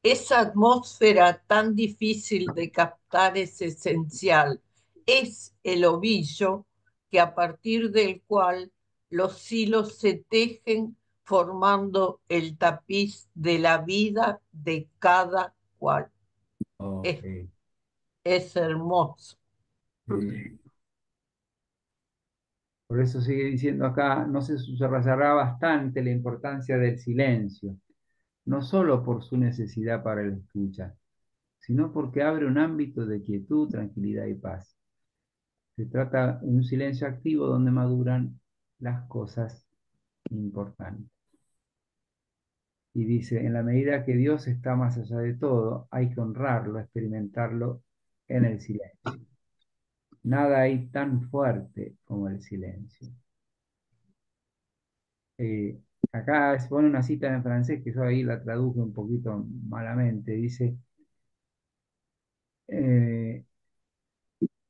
Speaker 2: Esa atmósfera tan difícil de captar es esencial. Es el ovillo que a partir del cual los hilos se tejen formando el tapiz de la vida de cada cual.
Speaker 1: Ok.
Speaker 2: Es hermoso.
Speaker 1: Por eso sigue diciendo acá, no se subrayará bastante la importancia del silencio, no solo por su necesidad para la escucha, sino porque abre un ámbito de quietud, tranquilidad y paz. Se trata de un silencio activo donde maduran las cosas importantes. Y dice, en la medida que Dios está más allá de todo, hay que honrarlo, experimentarlo en el silencio. Nada hay tan fuerte como el silencio. Eh, Acá se pone una cita en francés que yo ahí la traduje un poquito malamente. Dice, eh,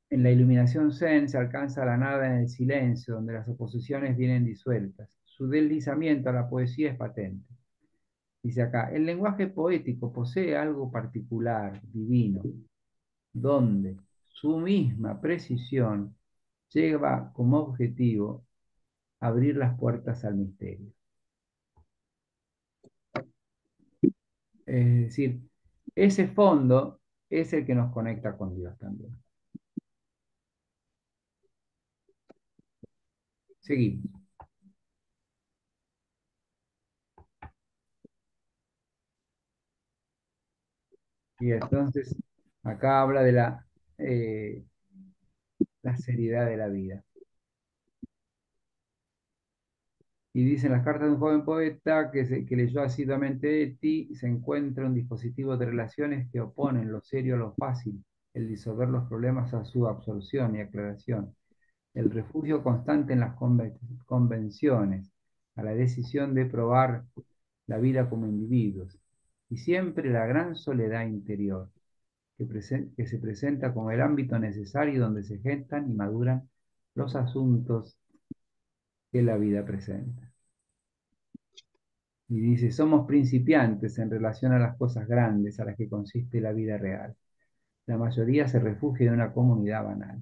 Speaker 1: en la iluminación zen se alcanza la nada en el silencio, donde las oposiciones vienen disueltas. Su deslizamiento a la poesía es patente. Dice acá, el lenguaje poético posee algo particular, divino, donde su misma precisión lleva como objetivo abrir las puertas al misterio. Es decir, ese fondo es el que nos conecta con Dios también. Seguimos. Y entonces, acá habla de la seriedad de la vida. Y dice en las cartas de un joven poeta que leyó asiduamente Eti, se encuentra un dispositivo de relaciones que oponen lo serio a lo fácil, el disolver los problemas a su absorción y aclaración, el refugio constante en las convenciones, a la decisión de probar la vida como individuos, y siempre la gran soledad interior. que se presenta como el ámbito necesario donde se gestan y maduran los asuntos que la vida presenta. Y dice, somos principiantes en relación a las cosas grandes a las que consiste la vida real. La mayoría se refugia en una comunidad banal.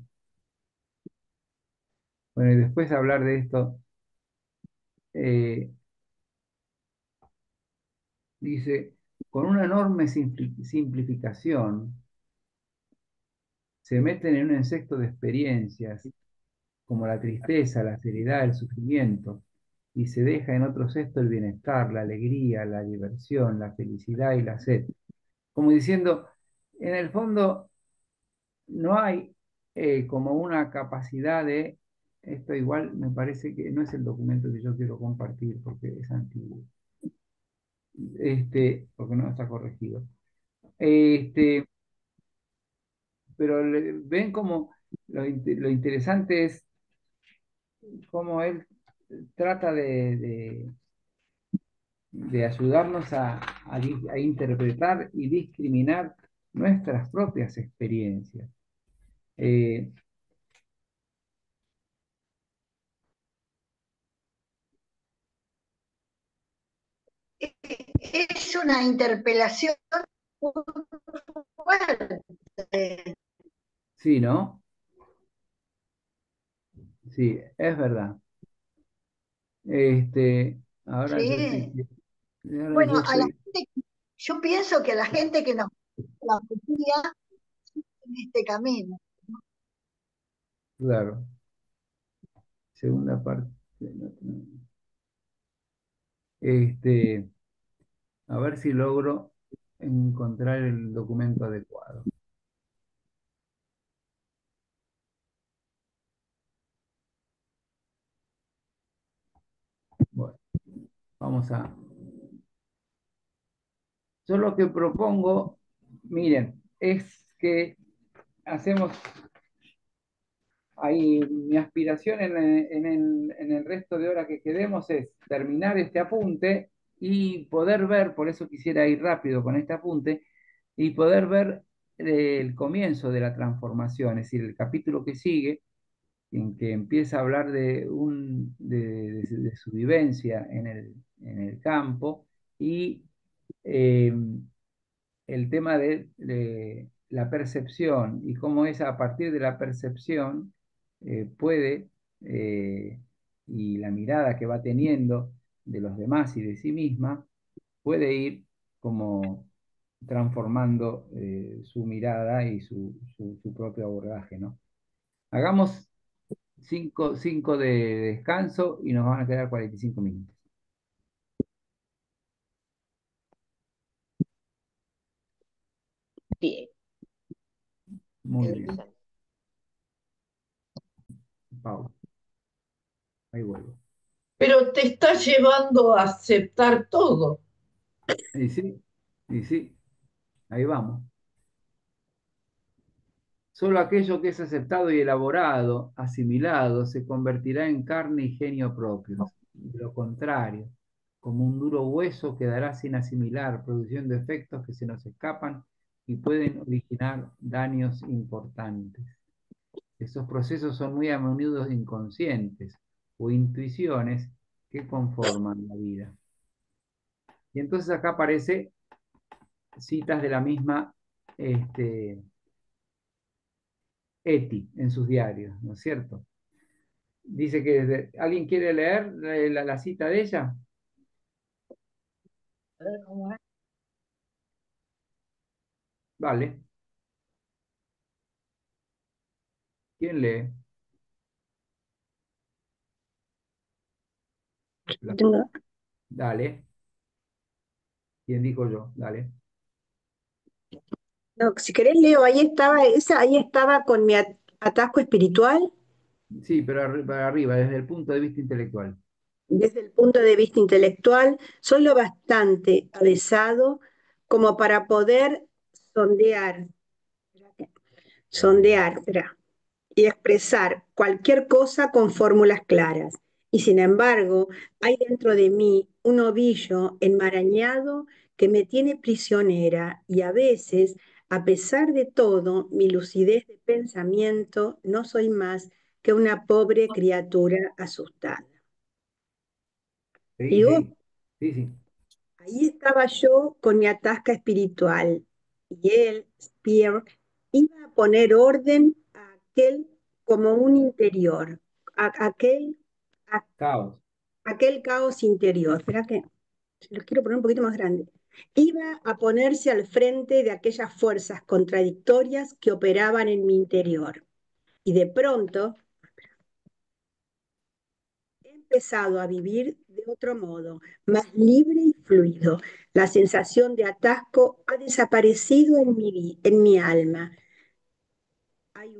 Speaker 1: Bueno, y después de hablar de esto, dice, con una enorme simplificación, se meten en un insecto de experiencias, como la tristeza, la seriedad, el sufrimiento, y se deja en otro cesto el bienestar, la alegría, la diversión, la felicidad y la sed. Como diciendo, en el fondo no hay como una capacidad de, esto igual me parece que no es el documento que yo quiero compartir porque es antiguo, porque no está corregido. Pero ven como lo interesante es cómo él trata de ayudarnos a interpretar y discriminar nuestras propias experiencias. Eh,
Speaker 7: Es una interpelación muy fuerte.
Speaker 1: sí, ¿no? Sí, es verdad. Ahora yo
Speaker 7: Sí.
Speaker 1: ahora
Speaker 7: Bueno,
Speaker 1: yo
Speaker 7: a la
Speaker 1: estoy,
Speaker 7: gente, yo pienso que la gente que nos la poesía en este camino.
Speaker 1: claro, segunda parte. Este, a ver si logro encontrar el documento adecuado. Bueno, vamos a... Yo lo que propongo, miren, es que hacemos ahí, mi aspiración en el resto de horas que quedemos es terminar este apunte y poder ver, por eso quisiera ir rápido con este apunte, y poder ver el comienzo de la transformación, es decir, el capítulo que sigue, en que empieza a hablar de su vivencia en el campo y eh, el tema de la percepción y cómo es a partir de la percepción puede, eh, y la mirada que va teniendo de los demás y de sí misma, puede ir como transformando su mirada y su propio abordaje, ¿no? Hagamos cinco de descanso y nos van a quedar 45 minutos.
Speaker 8: Bien.
Speaker 1: Muy bien. Pausa. Ahí vuelvo.
Speaker 2: Pero te está llevando a aceptar todo.
Speaker 1: Y sí, ahí vamos. Solo aquello que es aceptado y elaborado, asimilado, se convertirá en carne y genio propios. De lo contrario, como un duro hueso quedará sin asimilar, produciendo efectos que se nos escapan y pueden originar daños importantes. Esos procesos son muy a menudo inconscientes o intuiciones que conforman la vida. Y entonces acá aparece citas de la misma Eti en sus diarios, ¿no es cierto? Dice que ¿alguien quiere leer la cita de ella?
Speaker 7: A ver cómo es.
Speaker 1: Vale. ¿Quién lee? Dale. ¿Quién dijo yo? Dale.
Speaker 6: No, si querés, Leo, ahí estaba con mi atasco espiritual
Speaker 1: Sí, pero para arriba, desde el punto de vista intelectual.
Speaker 6: desde el punto de vista intelectual. Soy lo bastante avesado como para poder sondear, espera, y expresar cualquier cosa con fórmulas claras. Y sin embargo, hay dentro de mí un ovillo enmarañado que me tiene prisionera y a veces A pesar de todo, mi lucidez de pensamiento, no soy más que una pobre criatura asustada.
Speaker 1: Sí,
Speaker 6: Digo,
Speaker 1: sí, sí, sí.
Speaker 6: ahí estaba yo con mi atasca espiritual y él, Spear, iba a poner orden a aquel como un interior, a
Speaker 1: Caos.
Speaker 6: aquel caos interior. Espera que lo quiero poner un poquito más grande. Iba a ponerse al frente de aquellas fuerzas contradictorias que operaban en mi interior. Y de pronto he empezado a vivir de otro modo, más libre y fluido. La sensación de atasco ha desaparecido en mi alma. Hay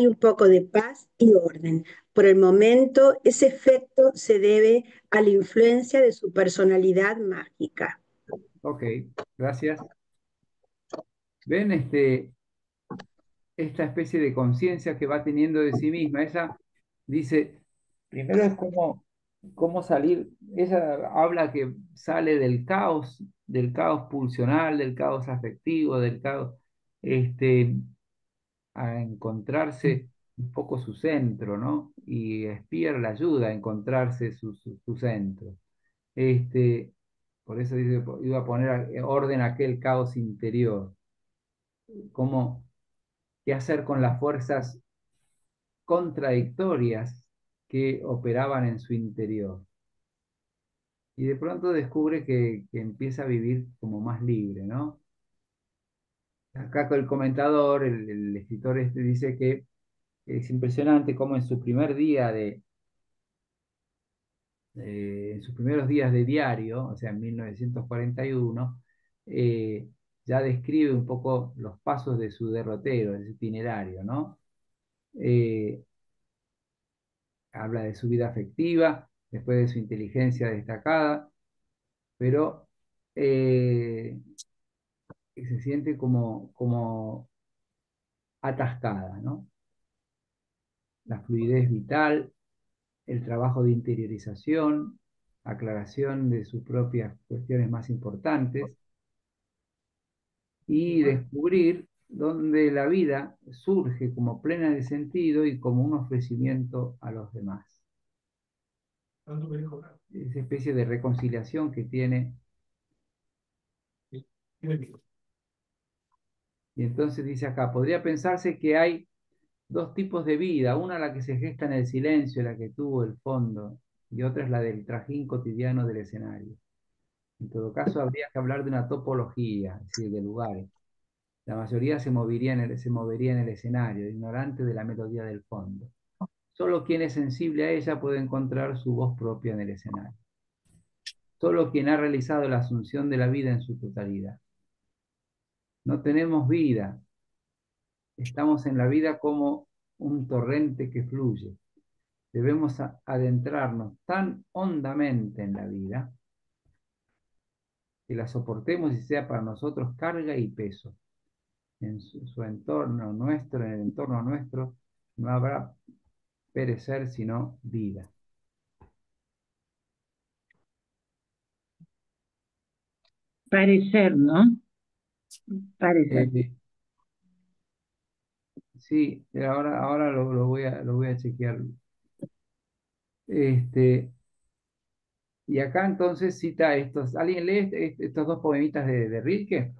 Speaker 6: un poco de paz y orden. Por el momento, ese efecto se debe a la influencia de su personalidad mágica.
Speaker 1: Ok, gracias. ¿Ven esta especie de conciencia que va teniendo de sí misma? Ella dice, primero es cómo salir, ella habla que sale del caos pulsional, del caos afectivo, del caos, este, a encontrarse un poco su centro, ¿no? Y Spear la ayuda a encontrarse su centro. Este, por eso dice, iba a poner orden a aquel caos interior. ¿Cómo, qué hacer con las fuerzas contradictorias que operaban en su interior? Y de pronto descubre que empieza a vivir como más libre, ¿no? Acá con el comentador, el escritor dice que es impresionante cómo en su primer día en sus primeros días de diario, o sea, en 1941, ya describe un poco los pasos de su derrotero, de su itinerario, ¿no? Eh, Habla de su vida afectiva, después de su inteligencia destacada, pero se siente como atascada, ¿no? La fluidez vital, el trabajo de interiorización, aclaración de sus propias cuestiones más importantes y descubrir donde la vida surge como plena de sentido y como un ofrecimiento a los demás. Esa especie de reconciliación que tiene. Y entonces dice acá, podría pensarse que hay dos tipos de vida, una la que se gesta en el silencio, la que tuvo el fondo, y otra es la del trajín cotidiano del escenario. En todo caso, habría que hablar de una topología, es decir, de lugares. La mayoría se movería en el escenario, ignorante de la melodía del fondo. Solo quien es sensible a ella puede encontrar su voz propia en el escenario. Solo quien ha realizado la asunción de la vida en su totalidad. No tenemos vida, estamos en la vida como un torrente que fluye. Debemos adentrarnos tan hondamente en la vida que la soportemos y sea para nosotros carga y peso. En su entorno nuestro, en el entorno nuestro, no habrá perecer sino vida.
Speaker 5: Parecer, ¿no? Parecer.
Speaker 1: Sí, ahora lo voy a chequear. Y acá entonces cita estos. ¿Alguien lee estos dos poemitas de Rilke?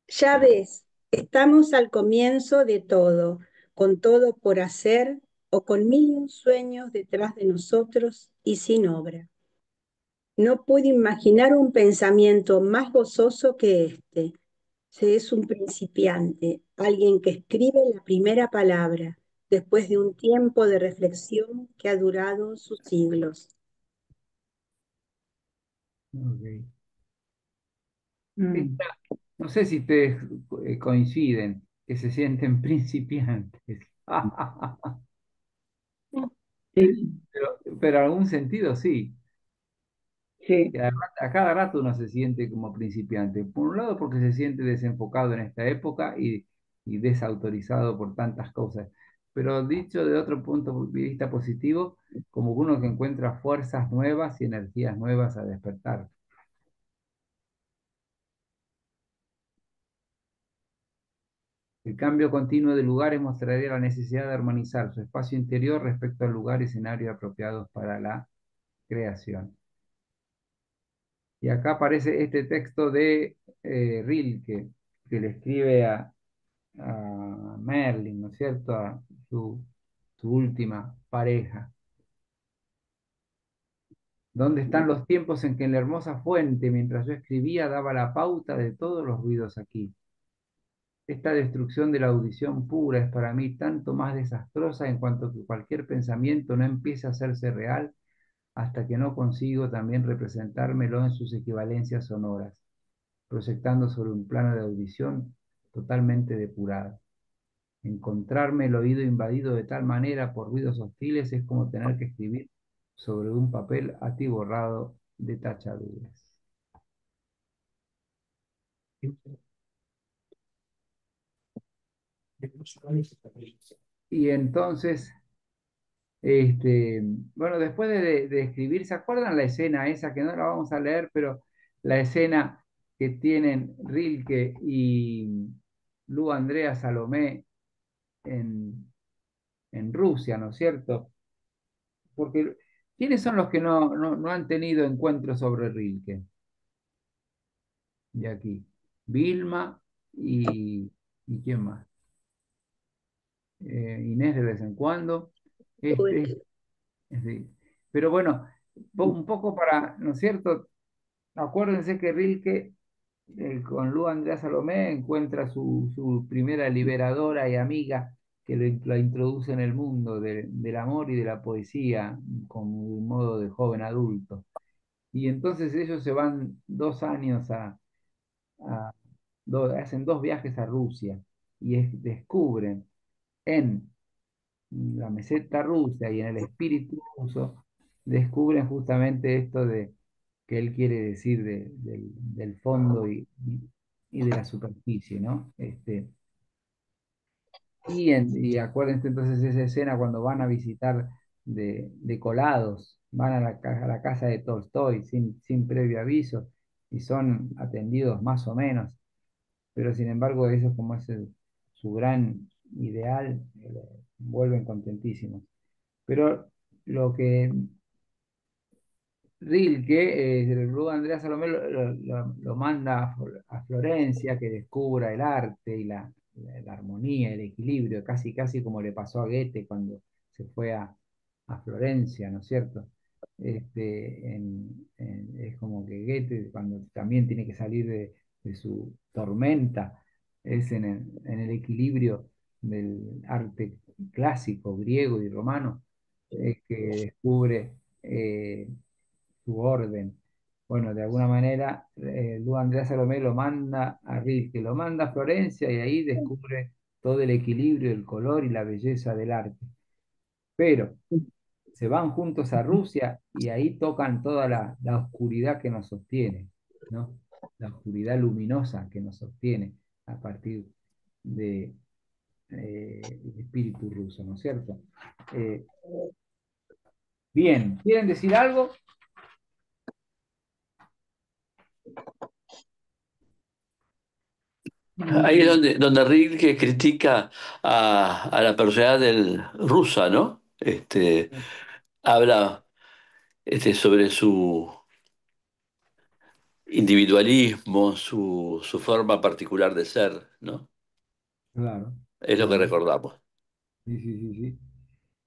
Speaker 6: Ya ves, estamos al comienzo de todo, con todo por hacer o con mil y un sueños detrás de nosotros y sin obra. No puedo imaginar un pensamiento más gozoso que este. Se es un principiante, alguien que escribe la primera palabra después de un tiempo de reflexión que ha durado sus siglos.
Speaker 1: Ok.
Speaker 5: Mm.
Speaker 1: No sé si ustedes coinciden, que se sienten principiantes.
Speaker 5: Sí,
Speaker 1: Pero en algún sentido sí.
Speaker 5: sí.
Speaker 1: Y a cada rato uno se siente como principiante. Por un lado porque se siente desenfocado en esta época y desautorizado por tantas cosas. Pero dicho de otro punto de vista positivo, como uno que encuentra fuerzas nuevas y energías nuevas a despertar. El cambio continuo de lugares mostraría la necesidad de armonizar su espacio interior respecto al lugar y escenario apropiados para la creación. Y acá aparece este texto de Rilke, que le escribe a Merlin, ¿no es cierto? A su última pareja. ¿Dónde están los tiempos en que en la hermosa fuente, mientras yo escribía, daba la pauta de todos los ruidos aquí? Esta destrucción de la audición pura es para mí tanto más desastrosa en cuanto que cualquier pensamiento no empieza a hacerse real hasta que no consigo también representármelo en sus equivalencias sonoras, proyectando sobre un plano de audición totalmente depurado. Encontrarme el oído invadido de tal manera por ruidos hostiles es como tener que escribir sobre un papel atiborrado de tachaduras. Y entonces, bueno, después de escribir, ¿se acuerdan la escena esa que no la vamos a leer, pero la escena que tienen Rilke y Lu Andrea Salomé en Rusia, ¿no es cierto? Porque, ¿quiénes son los que no han tenido encuentros sobre Rilke? De aquí. Vilma y ¿quién más? Inés de vez en cuando. Este, sí. Pero bueno, un poco para, ¿no es cierto? Acuérdense que Rilke, con Lu Andrea Salomé, encuentra su primera liberadora y amiga que la introduce en el mundo del amor y de la poesía como un modo de joven adulto. Y entonces ellos se van 2 años a- hacen 2 viajes a Rusia y descubren en la meseta rusa y en el espíritu ruso, descubren justamente esto de que él quiere decir del fondo y de la superficie, ¿no? Y acuérdense entonces esa escena cuando van a visitar de colados, van a la casa de Tolstoy sin previo aviso y son atendidos más o menos, pero sin embargo ellos como es su gran ideal, vuelven contentísimos. Pero lo que Rilke, luego Andrea Salomé lo manda a Florencia que descubra el arte y la armonía, el equilibrio, casi casi como le pasó a Goethe cuando se fue a Florencia, ¿no es cierto? Es como que Goethe cuando también tiene que salir de su tormenta, es en el equilibrio del arte clásico, griego y romano, que descubre su orden. Bueno, de alguna manera, Lu Andrea Salomé lo manda a Rilke, lo manda a Florencia y ahí descubre todo el equilibrio, el color y la belleza del arte. Pero se van juntos a Rusia y ahí tocan toda la oscuridad que nos sostiene, ¿no? La oscuridad luminosa que nos sostiene a partir de, del espíritu ruso, ¿no es cierto? Eh, Bien, ¿quieren decir algo?
Speaker 4: Ahí es donde Rilke critica a la personalidad del rusa, ¿no? Habla sobre su individualismo, su forma particular de ser, ¿no?
Speaker 1: Claro,
Speaker 4: Es lo que
Speaker 1: claro.
Speaker 4: recordamos.
Speaker 1: Sí, sí, sí, sí.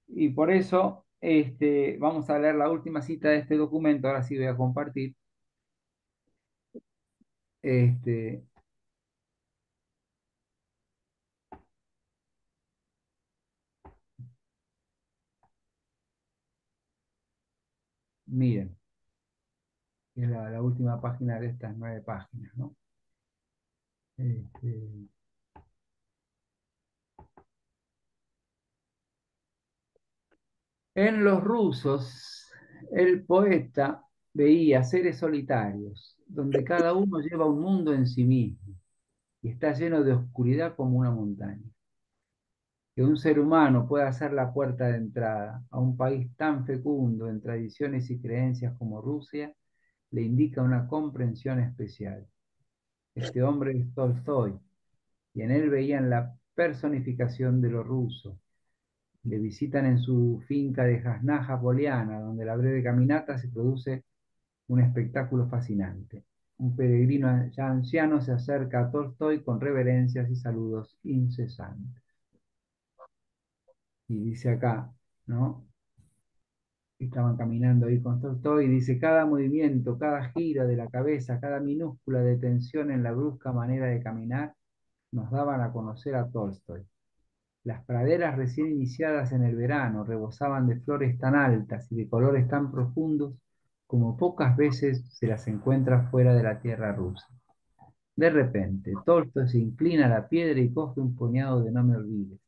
Speaker 1: Y por eso vamos a leer la última cita de este documento. Ahora sí voy a compartir. Este, miren, es la última página de estas 9 páginas, ¿no? Este, en los rusos, el poeta veía seres solitarios, donde cada uno lleva un mundo en sí mismo y está lleno de oscuridad como una montaña. Que un ser humano pueda ser la puerta de entrada a un país tan fecundo en tradiciones y creencias como Rusia, le indica una comprensión especial. Este hombre es Tolstoy, y en él veían la personificación de lo ruso. Le visitan en su finca de Jasnaja Poliana, donde la breve caminata se produce un espectáculo fascinante. Un peregrino ya anciano se acerca a Tolstoy con reverencias y saludos incesantes. Y dice acá, ¿no? Estaban caminando ahí con Tolstoy y dice, cada movimiento, cada giro de la cabeza, cada minúscula detención en la brusca manera de caminar, nos daban a conocer a Tolstoy. Las praderas recién iniciadas en el verano rebosaban de flores tan altas y de colores tan profundos como pocas veces se las encuentra fuera de la tierra rusa. De repente, Tolstoy se inclina a la piedra y coge un puñado de no me olvides.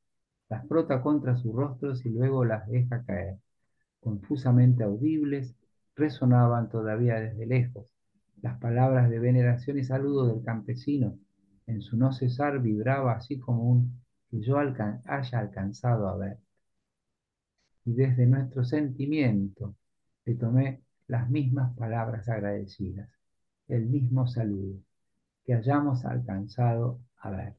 Speaker 1: Las frota contra sus rostros y luego las deja caer. Confusamente audibles, resonaban todavía desde lejos. Las palabras de veneración y saludo del campesino en su no cesar vibraba así como un que yo haya alcanzado a ver. Y desde nuestro sentimiento le tomé las mismas palabras agradecidas, el mismo saludo, que hayamos alcanzado a ver.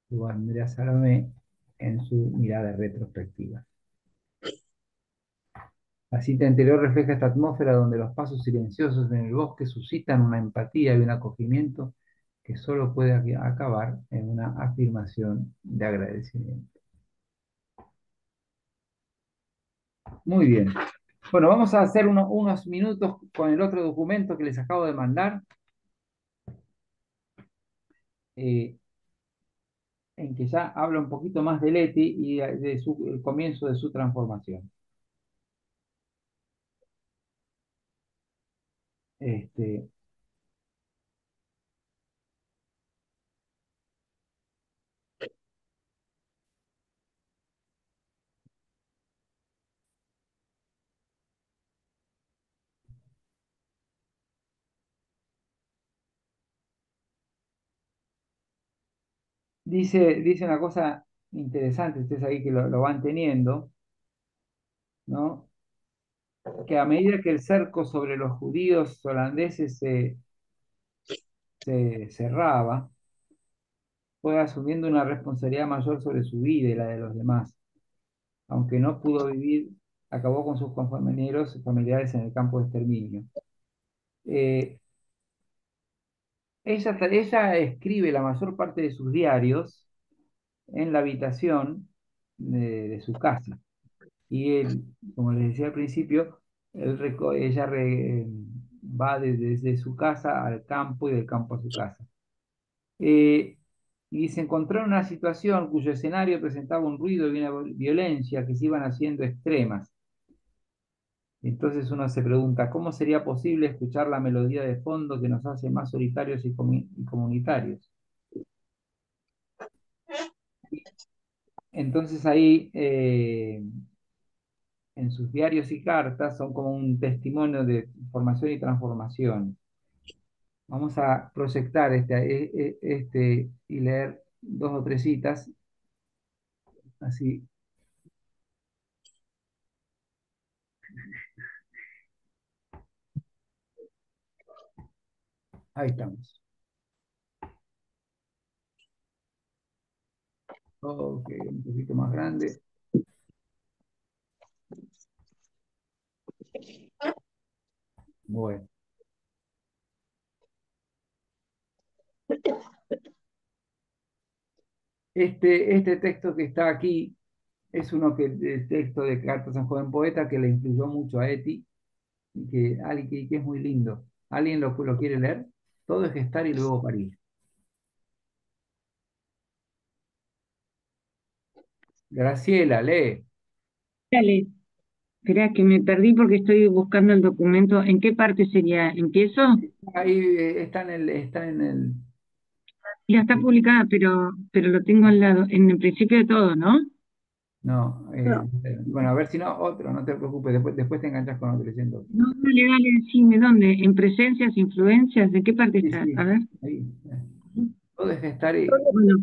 Speaker 1: Tuvo Andrea Salomé en su mirada retrospectiva. La cita anterior refleja esta atmósfera donde los pasos silenciosos en el bosque suscitan una empatía y un acogimiento que solo puede acabar en una afirmación de agradecimiento. Muy bien. Bueno, vamos a hacer unos minutos con el otro documento que les acabo de mandar, en que ya habla un poquito más de Leti y de el comienzo de su transformación. Este, dice una cosa interesante, ustedes ahí que lo van teniendo, ¿no? Que a medida que el cerco sobre los judíos holandeses se cerraba, fue asumiendo una responsabilidad mayor sobre su vida y la de los demás. Aunque no pudo vivir, acabó con sus compañeros familiares en el campo de exterminio. Ella escribe la mayor parte de sus diarios en la habitación de su casa. Y él, como les decía al principio, ella va desde su casa al campo y del campo a su casa. Y se encontró en una situación cuyo escenario presentaba un ruido y una violencia que se iban haciendo extremas. Entonces uno se pregunta, ¿cómo sería posible escuchar la melodía de fondo que nos hace más solitarios y comunitarios? Entonces ahí, en sus diarios y cartas, son como un testimonio de formación y transformación. Vamos a proyectar este y leer 2 o 3 citas, así. Ahí estamos. Ok, un poquito más grande. Bueno. Este texto que está aquí es el texto de Cartas a un joven poeta que le influyó mucho a Eti y que es muy lindo. ¿Alguien lo quiere leer? Todo es gestar y luego parir. Graciela, lee.
Speaker 5: Dale, espera que me perdí porque estoy buscando el documento. ¿En qué parte sería? ¿Empiezo?
Speaker 1: Ahí está en el.
Speaker 5: Ya está publicada, pero lo tengo al lado, en el principio de todo, ¿no?
Speaker 1: No,
Speaker 6: No.
Speaker 1: bueno, a ver si no, otro, no te preocupes, después te enganchas con otro leyendo.
Speaker 5: No, dale, dale, decime, ¿dónde? ¿En presencias, influencias? ¿De qué parte
Speaker 1: Sí,
Speaker 5: está?
Speaker 1: sí,
Speaker 5: A ver.
Speaker 1: ahí. Todo es gestar y.
Speaker 5: Bueno,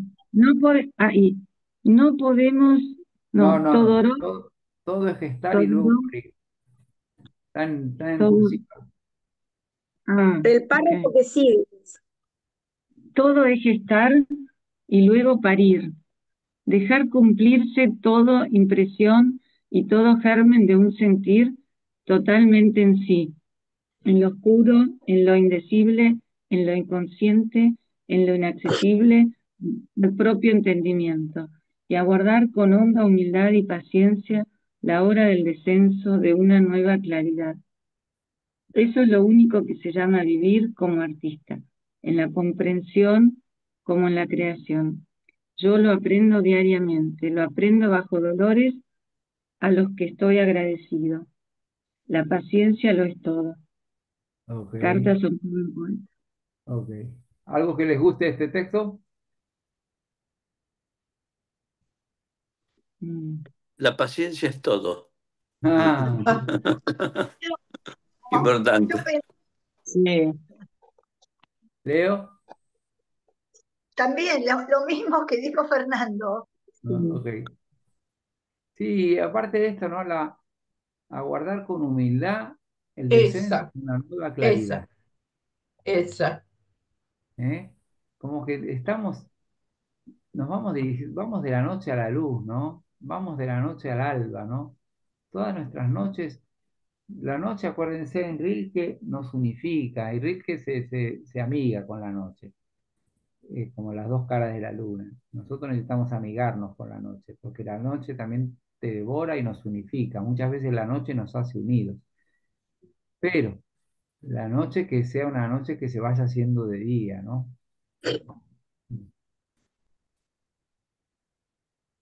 Speaker 5: ahí. No podemos,
Speaker 1: No,
Speaker 5: no,
Speaker 1: no,
Speaker 5: todo,
Speaker 1: todo es gestar y luego
Speaker 5: todo,
Speaker 1: parir. Está en
Speaker 5: todo.
Speaker 1: cursiva.
Speaker 6: El párrafo
Speaker 5: Ok.
Speaker 6: que sigue.
Speaker 5: Todo es gestar y luego parir. dejar cumplirse toda impresión y todo germen de un sentir totalmente en sí, en lo oscuro, en lo indecible, en lo inconsciente, en lo inaccesible del propio entendimiento, y aguardar con honda humildad y paciencia la hora del descenso de una nueva claridad. Eso es lo único que se llama vivir como artista, en la comprensión como en la creación. Yo lo aprendo diariamente, lo aprendo bajo dolores a los que estoy agradecido. La paciencia lo es todo.
Speaker 1: Ok,
Speaker 5: Cartas son todo el poema.
Speaker 1: ok. ¿Algo que les guste de este texto?
Speaker 5: Mm.
Speaker 4: La paciencia es todo.
Speaker 1: Ah,
Speaker 7: Ah,
Speaker 4: Importante.
Speaker 7: yo pensé
Speaker 5: Sí,
Speaker 1: Leo.
Speaker 7: también lo mismo que dijo Fernando.
Speaker 1: No, ok. Sí, aparte de esto, ¿no? Aguardar con humildad el descenso
Speaker 2: Esa,
Speaker 1: de una nueva claridad.
Speaker 2: esa, esa.
Speaker 1: ¿Eh? Como que vamos de la noche a la luz, ¿no? Vamos de la noche al alba, ¿no? Todas nuestras noches, la noche, acuérdense, en Rilke nos unifica y Rilke se amiga con la noche, como las dos caras de la luna. Nosotros necesitamos amigarnos con la noche, porque la noche también te devora y nos unifica. Muchas veces la noche nos hace unidos, pero la noche que sea una noche que se vaya haciendo de día, ¿no?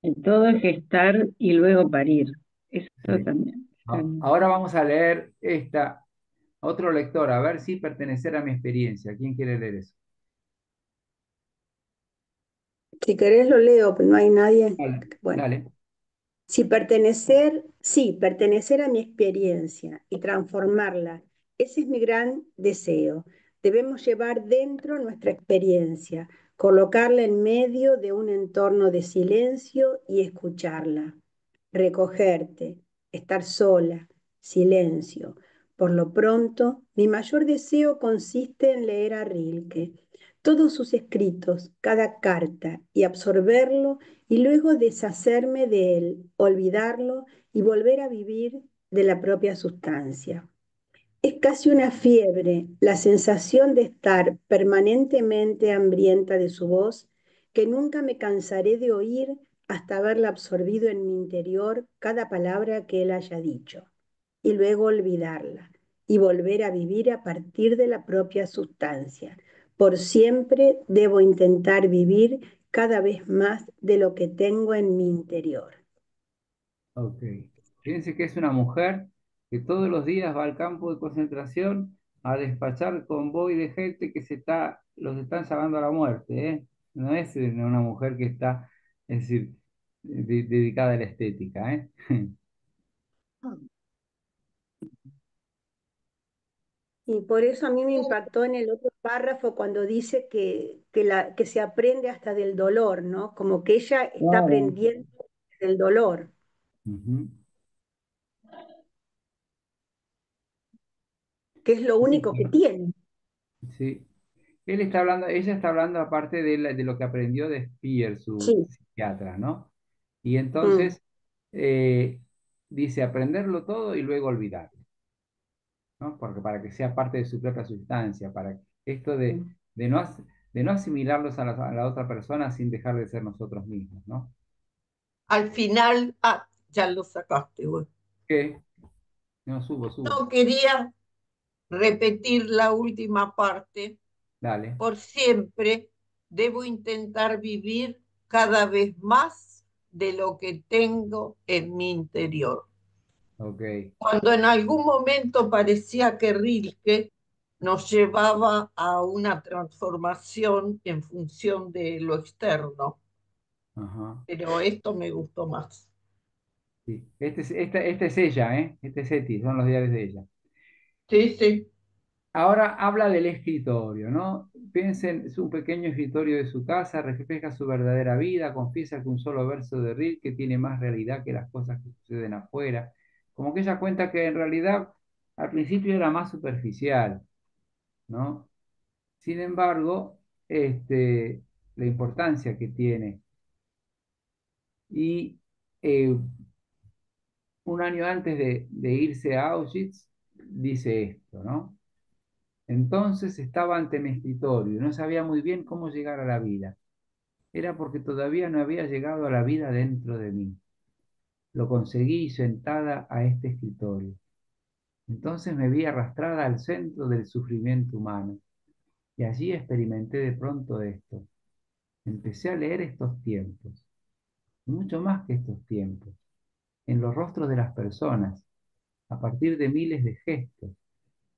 Speaker 5: en todo es gestar y luego parir. Eso
Speaker 1: Sí.
Speaker 5: también está bien.
Speaker 1: Ahora vamos a leer otro lector, a ver si pertenecer a mi experiencia. ¿Quién quiere leer eso?
Speaker 6: Si querés lo leo, pero no hay nadie.
Speaker 1: Dale,
Speaker 6: Bueno.
Speaker 1: dale.
Speaker 6: Sí, pertenecer a mi experiencia y transformarla, ese es mi gran deseo. Debemos llevar dentro nuestra experiencia, colocarla en medio de un entorno de silencio y escucharla. Recogerte, estar sola, silencio. Por lo pronto, mi mayor deseo consiste en leer a Rilke, todos sus escritos, cada carta, y absorberlo y luego deshacerme de él, olvidarlo y volver a vivir de la propia sustancia. Es casi una fiebre la sensación de estar permanentemente hambrienta de su voz, que nunca me cansaré de oír hasta haberla absorbido en mi interior cada palabra que él haya dicho, y luego olvidarla y volver a vivir a partir de la propia sustancia. Por siempre debo intentar vivir cada vez más de lo que tengo en mi interior.
Speaker 1: Ok. Fíjense que es una mujer que todos los días va al campo de concentración a despachar convoy de gente que los están llevando a la muerte, ¿eh? No es una mujer que está, es decir, dedicada a la estética, ¿eh?
Speaker 6: Y por eso a mí me impactó en el otro párrafo cuando dice que se aprende hasta del dolor, ¿no? Como que ella está
Speaker 5: Claro.
Speaker 6: aprendiendo del dolor,
Speaker 1: Ujú.
Speaker 6: que es lo único que tiene.
Speaker 1: Sí. Ella está hablando aparte de lo que aprendió de Speer, su
Speaker 6: Sí.
Speaker 1: psiquiatra, ¿no? Y
Speaker 6: Mm,
Speaker 1: entonces eh, dice aprenderlo todo y luego olvidarlo, ¿no? Porque para que sea parte de su propia sustancia, para esto de no, de no asimilarlos a la otra persona sin dejar de ser nosotros mismos, ¿no?
Speaker 2: Al final, ya lo sacaste, güey.
Speaker 1: ¿Qué? No, subo.
Speaker 2: No quería repetir la última parte.
Speaker 1: Dale,
Speaker 2: Por siempre debo intentar vivir cada vez más de lo que tengo en mi interior.
Speaker 1: ok.
Speaker 2: Cuando en algún momento parecía que Rilke nos llevaba a una transformación en función de lo externo,
Speaker 1: Ajá.
Speaker 2: pero esto me gustó más.
Speaker 1: Sí. Esta es ella, ¿eh? Este es Eti, son los diarios de ella.
Speaker 2: Sí, sí.
Speaker 1: Ahora habla del escritorio, ¿no? Piensen, es un pequeño escritorio de su casa, refleja su verdadera vida, confiesa que un solo verso de Rilke tiene más realidad que las cosas que suceden afuera. Como que ella cuenta que en realidad al principio era más superficial, ¿no? Sin embargo, la importancia que tiene Y eh, un año antes de irse a Auschwitz, dice esto, ¿no? Entonces estaba ante mi escritorio y no sabía muy bien cómo llegar a la vida. Era porque todavía no había llegado a la vida dentro de mí. Lo conseguí sentada a este escritorio. Entonces me vi arrastrada al centro del sufrimiento humano y allí experimenté de pronto esto. Empecé a leer estos tiempos, y mucho más que estos tiempos, en los rostros de las personas, a partir de miles de gestos,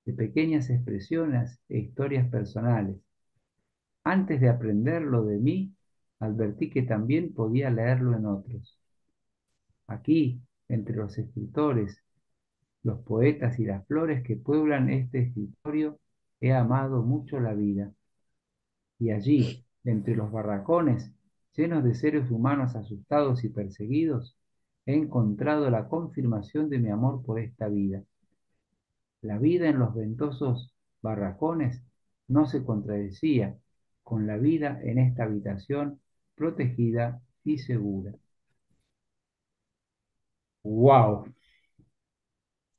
Speaker 1: de pequeñas expresiones e historias personales. Antes de aprenderlo de mí, advertí que también podía leerlo en otros. Aquí, entre los escritores, los poetas y las flores que pueblan este escritorio, he amado mucho la vida. Y allí, entre los barracones, llenos de seres humanos asustados y perseguidos, he encontrado la confirmación de mi amor por esta vida. La vida en los ventosos barracones no se contradecía con la vida en esta habitación protegida y segura. ¡Wow!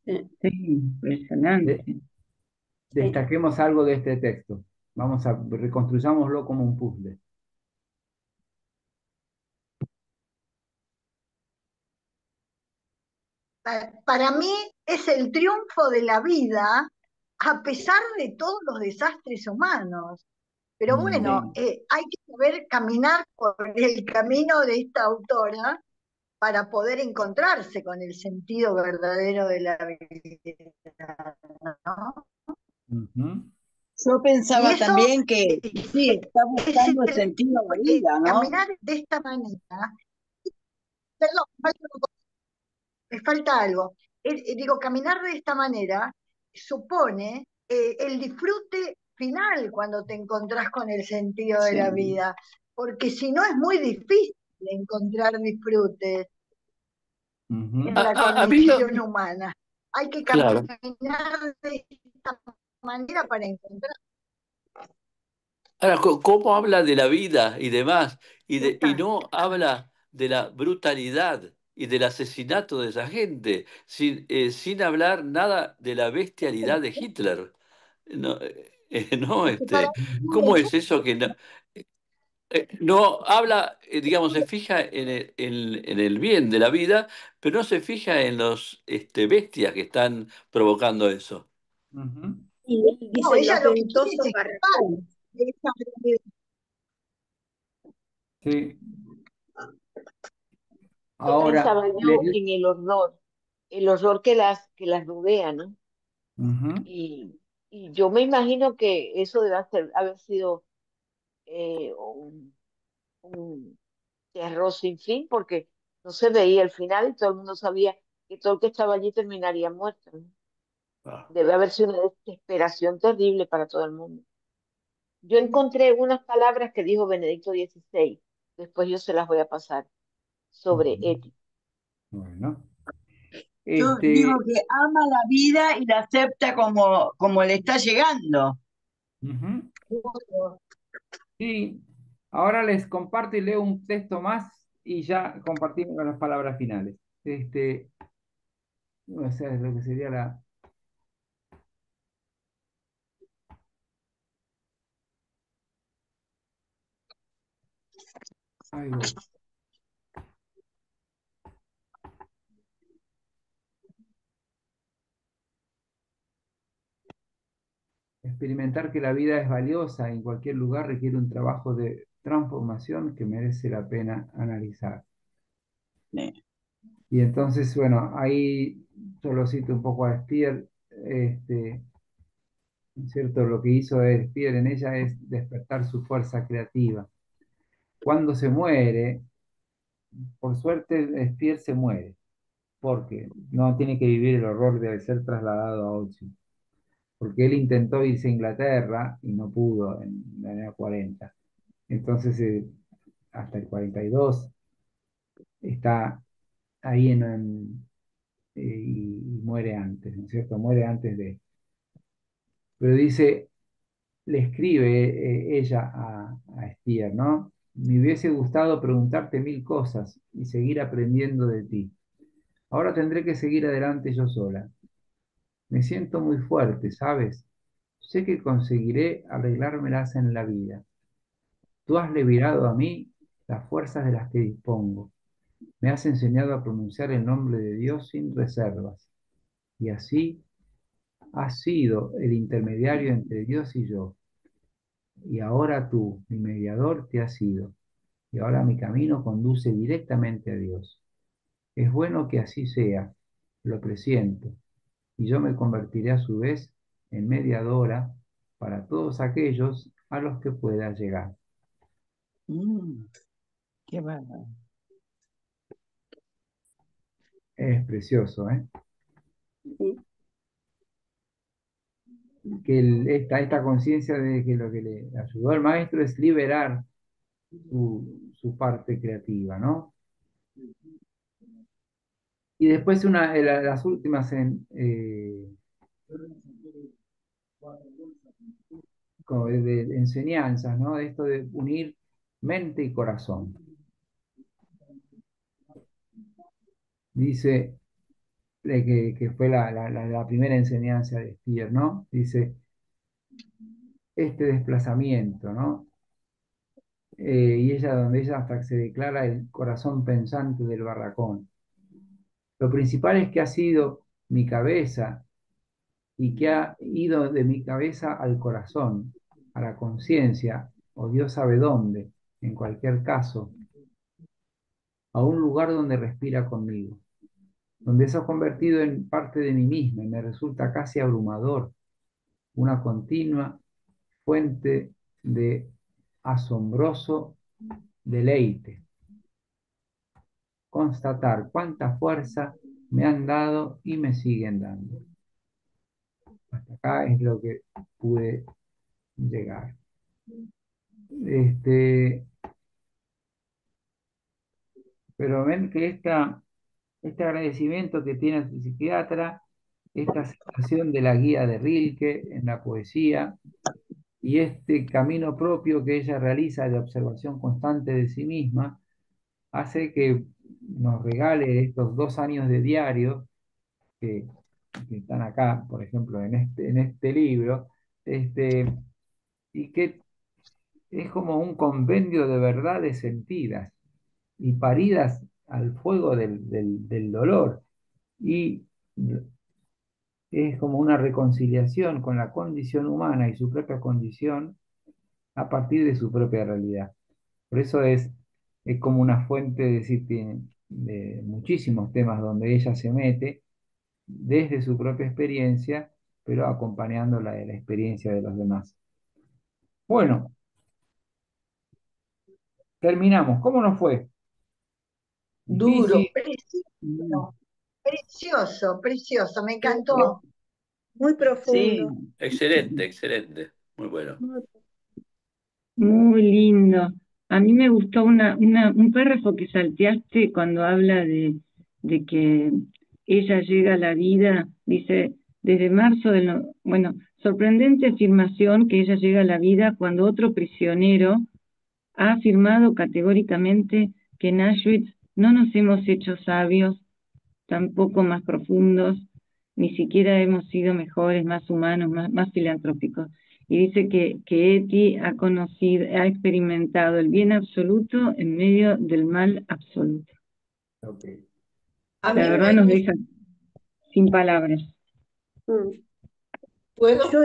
Speaker 5: Sí, impresionante.
Speaker 1: Destaquemos algo de este texto. Vamos a reconstruyámoslo como un puzzle.
Speaker 7: Para mí es el triunfo de la vida a pesar de todos los desastres humanos. Pero bueno, hay que saber caminar por el camino de esta autora para poder encontrarse con el sentido verdadero de la vida, ¿no?
Speaker 1: Ujú.
Speaker 9: Yo
Speaker 7: Y
Speaker 9: pensaba
Speaker 7: eso
Speaker 9: también que sí, está
Speaker 7: es
Speaker 9: buscando el sentido de la vida, ¿no?
Speaker 7: caminar de esta manera. Perdón, me falta algo. Digo, caminar de esta manera supone el disfrute final cuando te encontrás con el sentido de la
Speaker 9: Sí.
Speaker 7: vida, porque si no es muy difícil encontrar disfrute
Speaker 1: Ujú.
Speaker 7: en la
Speaker 4: A mí
Speaker 7: condición humana. Hay que
Speaker 4: claro.
Speaker 7: caminar de esta manera para encontrar.
Speaker 4: Ahora, ¿cómo habla de la vida y demás? Y
Speaker 7: Esta.
Speaker 4: no habla de la brutalidad y del asesinato de esa gente, sin hablar nada de la bestialidad de Hitler. No, no,
Speaker 7: Es que para
Speaker 4: ¿cómo es eso que no? No habla, digamos, se fija en el bien de la vida, pero no se fija en los bestias que están provocando eso.
Speaker 1: Ujú.
Speaker 6: Y él
Speaker 7: no,
Speaker 6: dice
Speaker 7: ella
Speaker 6: los
Speaker 7: lo que quiere es
Speaker 6: ventosos
Speaker 7: escapar
Speaker 6: barracones.
Speaker 7: de esa realidad.
Speaker 1: Sí.
Speaker 8: Yo
Speaker 1: Ahora,
Speaker 8: pensaba yo en el horror que las rodea, ¿no?
Speaker 1: ujú.
Speaker 8: Y, y yo me imagino que eso haber sido un terror sin fin, porque no se veía el final y todo el mundo sabía que todo el que estaba allí terminaría muerto, ¿no?
Speaker 4: Ah.
Speaker 8: Debe haber sido una desesperación terrible para todo el mundo. Yo encontré unas palabras que dijo Benedicto XVI, después yo se las voy a pasar, sobre ética.
Speaker 1: Bueno,
Speaker 9: Yo digo
Speaker 1: este,
Speaker 9: que ama la vida y la acepta como le está llegando.
Speaker 1: ujú. Sí, ahora les comparto y leo un texto más y ya compartimos las palabras finales. O sea, es lo que sería la... Ahí voy. Experimentar que la vida es valiosa en cualquier lugar requiere un trabajo de transformación que merece la pena analizar.
Speaker 9: Sí.
Speaker 1: Y entonces, bueno, ahí yo lo cito un poco a Speer, ¿no es cierto? Lo que hizo Speer en ella es despertar su fuerza creativa. Cuando se muere, por suerte, Speer se muere, porque no tiene que vivir el horror de ser trasladado a Auschwitz, porque él intentó irse a Inglaterra y no pudo en la año 40. Entonces, hasta el 42 está ahí y muere antes, ¿no es cierto? Muere antes de... Pero dice, le escribe ella a Speer, ¿no? Me hubiese gustado preguntarte mil cosas y seguir aprendiendo de ti. Ahora tendré que seguir adelante yo sola. Me siento muy fuerte, ¿sabes? Sé que conseguiré arreglármelas en la vida. Tú has liberado a mí las fuerzas de las que dispongo. Me has enseñado a pronunciar el nombre de Dios sin reservas. Y así has sido el intermediario entre Dios y yo. Y ahora tú, mi mediador, te has ido. Y ahora mi camino conduce directamente a Dios. Es bueno que así sea, lo presiento. Y yo me convertiré a su vez en mediadora para todos aquellos a los que pueda llegar.
Speaker 9: Qué bárbaro.
Speaker 1: Es precioso, ¿eh?
Speaker 6: Sí.
Speaker 1: Que esta conciencia de que lo que le ayudó al maestro es liberar su parte creativa, ¿no? Y después las últimas como de enseñanzas, ¿no? De esto de unir mente y corazón. Dice que fue la primera enseñanza de Spear, ¿no? Dice, este desplazamiento, ¿no? Y donde ella hasta que se declara el corazón pensante del barracón. Lo principal es que ha sido mi cabeza y que ha ido de mi cabeza al corazón, a la conciencia, o Dios sabe dónde, en cualquier caso, a un lugar donde respira conmigo, donde se ha convertido en parte de mí misma y me resulta casi abrumador, una continua fuente de asombroso deleite. Constatar cuánta fuerza me han dado y me siguen dando. Hasta acá es lo que pude llegar. Pero ven que este agradecimiento que tiene el psiquiatra, esta aceptación de la guía de Rilke en la poesía y este camino propio que ella realiza de observación constante de sí misma, hace que nos regale estos 2 años de diario que, que están acá, por ejemplo, en este libro, y que es como un compendio de verdades sentidas y paridas al fuego del dolor. Y es como una reconciliación con la condición humana y su propia condición a partir de su propia realidad. Por eso es como una fuente, es decir, de muchísimos temas donde ella se mete desde su propia experiencia, pero acompañándola de la experiencia de los demás. Bueno, terminamos. ¿Cómo nos fue?
Speaker 7: Duro,
Speaker 1: Difícil.
Speaker 7: precioso, precioso, precioso, me
Speaker 6: Sí,
Speaker 7: encantó.
Speaker 6: muy
Speaker 9: Sí,
Speaker 6: profundo.
Speaker 4: Excelente, excelente. Muy bueno.
Speaker 5: Muy lindo. A mí me gustó un párrafo que salteaste cuando habla de que ella llega a la vida, dice, desde marzo bueno, sorprendente afirmación que ella llega a la vida cuando otro prisionero ha afirmado categóricamente que en Auschwitz no nos hemos hecho sabios, tampoco más profundos, ni siquiera hemos sido mejores, más humanos, más filantrópicos. Y dice que Eti ha experimentado el bien absoluto en medio del mal absoluto.
Speaker 1: Okay.
Speaker 7: A
Speaker 5: La
Speaker 7: mí
Speaker 5: verdad
Speaker 7: me
Speaker 5: nos
Speaker 7: gustó.
Speaker 5: deja sin palabras.
Speaker 6: Mm.
Speaker 7: ¿Puedo?
Speaker 6: Yo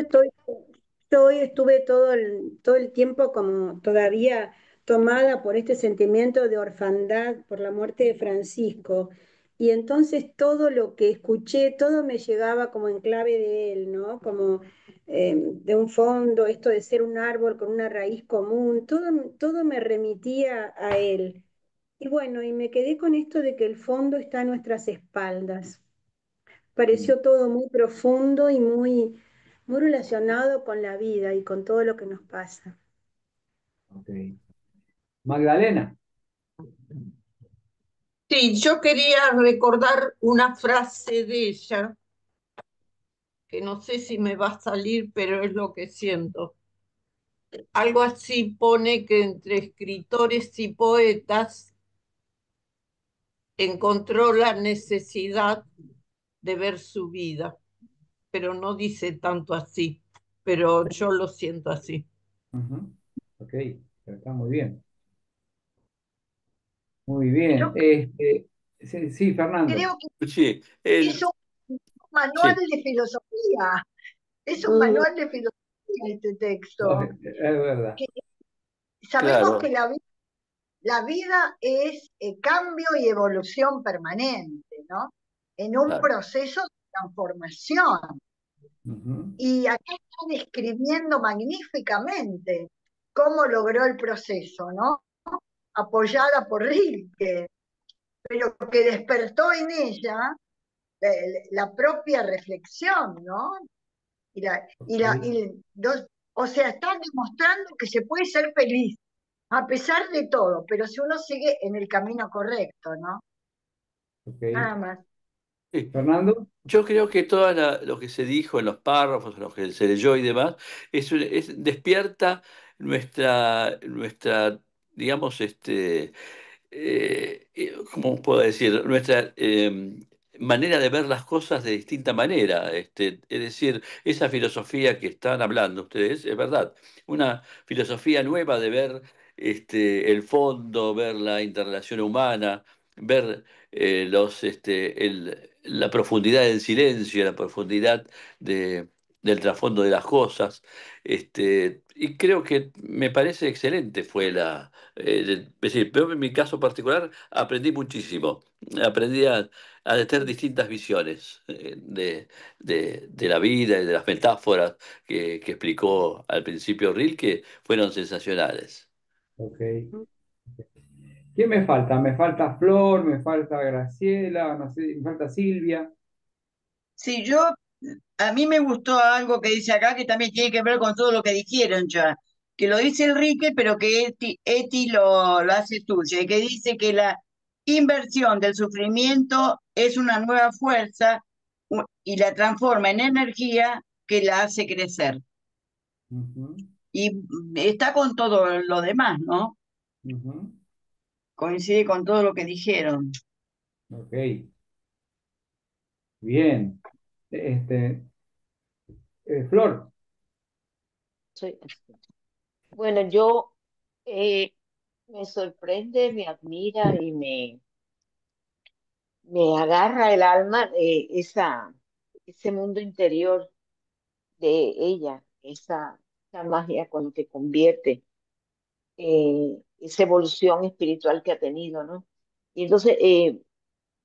Speaker 6: hoy estuve todo el tiempo como todavía tomada por este sentimiento de orfandad por la muerte de Francisco. Y entonces todo lo que escuché, todo me llegaba como en clave de él, ¿no? Como de un fondo, esto de ser un árbol con una raíz común, todo me remitía a él. Y bueno, y me quedé con esto de que el fondo está a nuestras espaldas. Pareció todo muy profundo y muy relacionado con la vida y con todo lo que nos pasa.
Speaker 1: Okay. Magdalena.
Speaker 2: Sí, yo quería recordar una frase de ella, que no sé si me va a salir, pero es lo que siento. algo así pone que entre escritores y poetas encontró la necesidad de ver su vida, pero no dice tanto así, pero yo lo siento así.
Speaker 1: Ujú. Ok, pero está muy bien. Muy bien.
Speaker 7: Yo
Speaker 1: Sí, sí, Fernando.
Speaker 7: creo que
Speaker 4: Sí,
Speaker 7: es un manual
Speaker 4: sí,
Speaker 7: de filosofía, es un
Speaker 4: mm,
Speaker 7: manual de filosofía este texto.
Speaker 1: Es verdad.
Speaker 7: Que sabemos que
Speaker 4: claro,
Speaker 7: la vida es cambio y evolución permanente, ¿no? En un
Speaker 4: claro.
Speaker 7: proceso de transformación.
Speaker 1: Ujú.
Speaker 7: Y acá está describiendo magníficamente cómo logró el proceso, ¿no? Apoyada por Rilke, pero que despertó en ella la propia reflexión, ¿no? Y la, y la,
Speaker 1: Ok,
Speaker 7: y dos- o sea, están demostrando que se puede ser feliz a pesar de todo, pero si uno sigue en el camino correcto, ¿no?
Speaker 1: ok.
Speaker 7: Nada más.
Speaker 4: Sí.
Speaker 1: Fernando.
Speaker 4: Yo creo que todo lo que se dijo en los párrafos, en lo que se leyó y demás, despierta nuestra, digamos, ¿cómo puedo decir? Nuestra manera de ver las cosas de distinta manera. Es decir, esa filosofía que están hablando ustedes, es verdad, una filosofía nueva de ver el fondo, ver la interrelación humana, ver la profundidad del silencio, la profundidad del trasfondo de las cosas. Y creo que me parece excelente fue es decir, pero en mi caso particular aprendí muchísimo. Aprendí a tener distintas visiones de la vida y de las metáforas que explicó al principio Rilke, fueron sensacionales.
Speaker 1: Ok. ¿Quién me falta? Me falta Flor, me falta Graciela, no sé, me falta Silvia.
Speaker 9: Sí, a mí me gustó algo que dice acá que también tiene que ver con todo lo que dijeron ya, que lo dice Enrique, pero que Eti lo hace suyo, y que dice que la inversión del sufrimiento es una nueva fuerza y la transforma en energía que la hace crecer.
Speaker 1: Ujú,
Speaker 9: Y está con todo lo demás, ¿no?
Speaker 1: ujú.
Speaker 9: Coincide con todo lo que dijeron.
Speaker 1: Ok, bien. Este, Flor.
Speaker 8: Soy así. Bueno, yo eh, me sorprende, me admira y me agarra el alma ese mundo interior de ella, esa magia cuando te convierte, esa evolución espiritual que ha tenido, ¿no? Y entonces,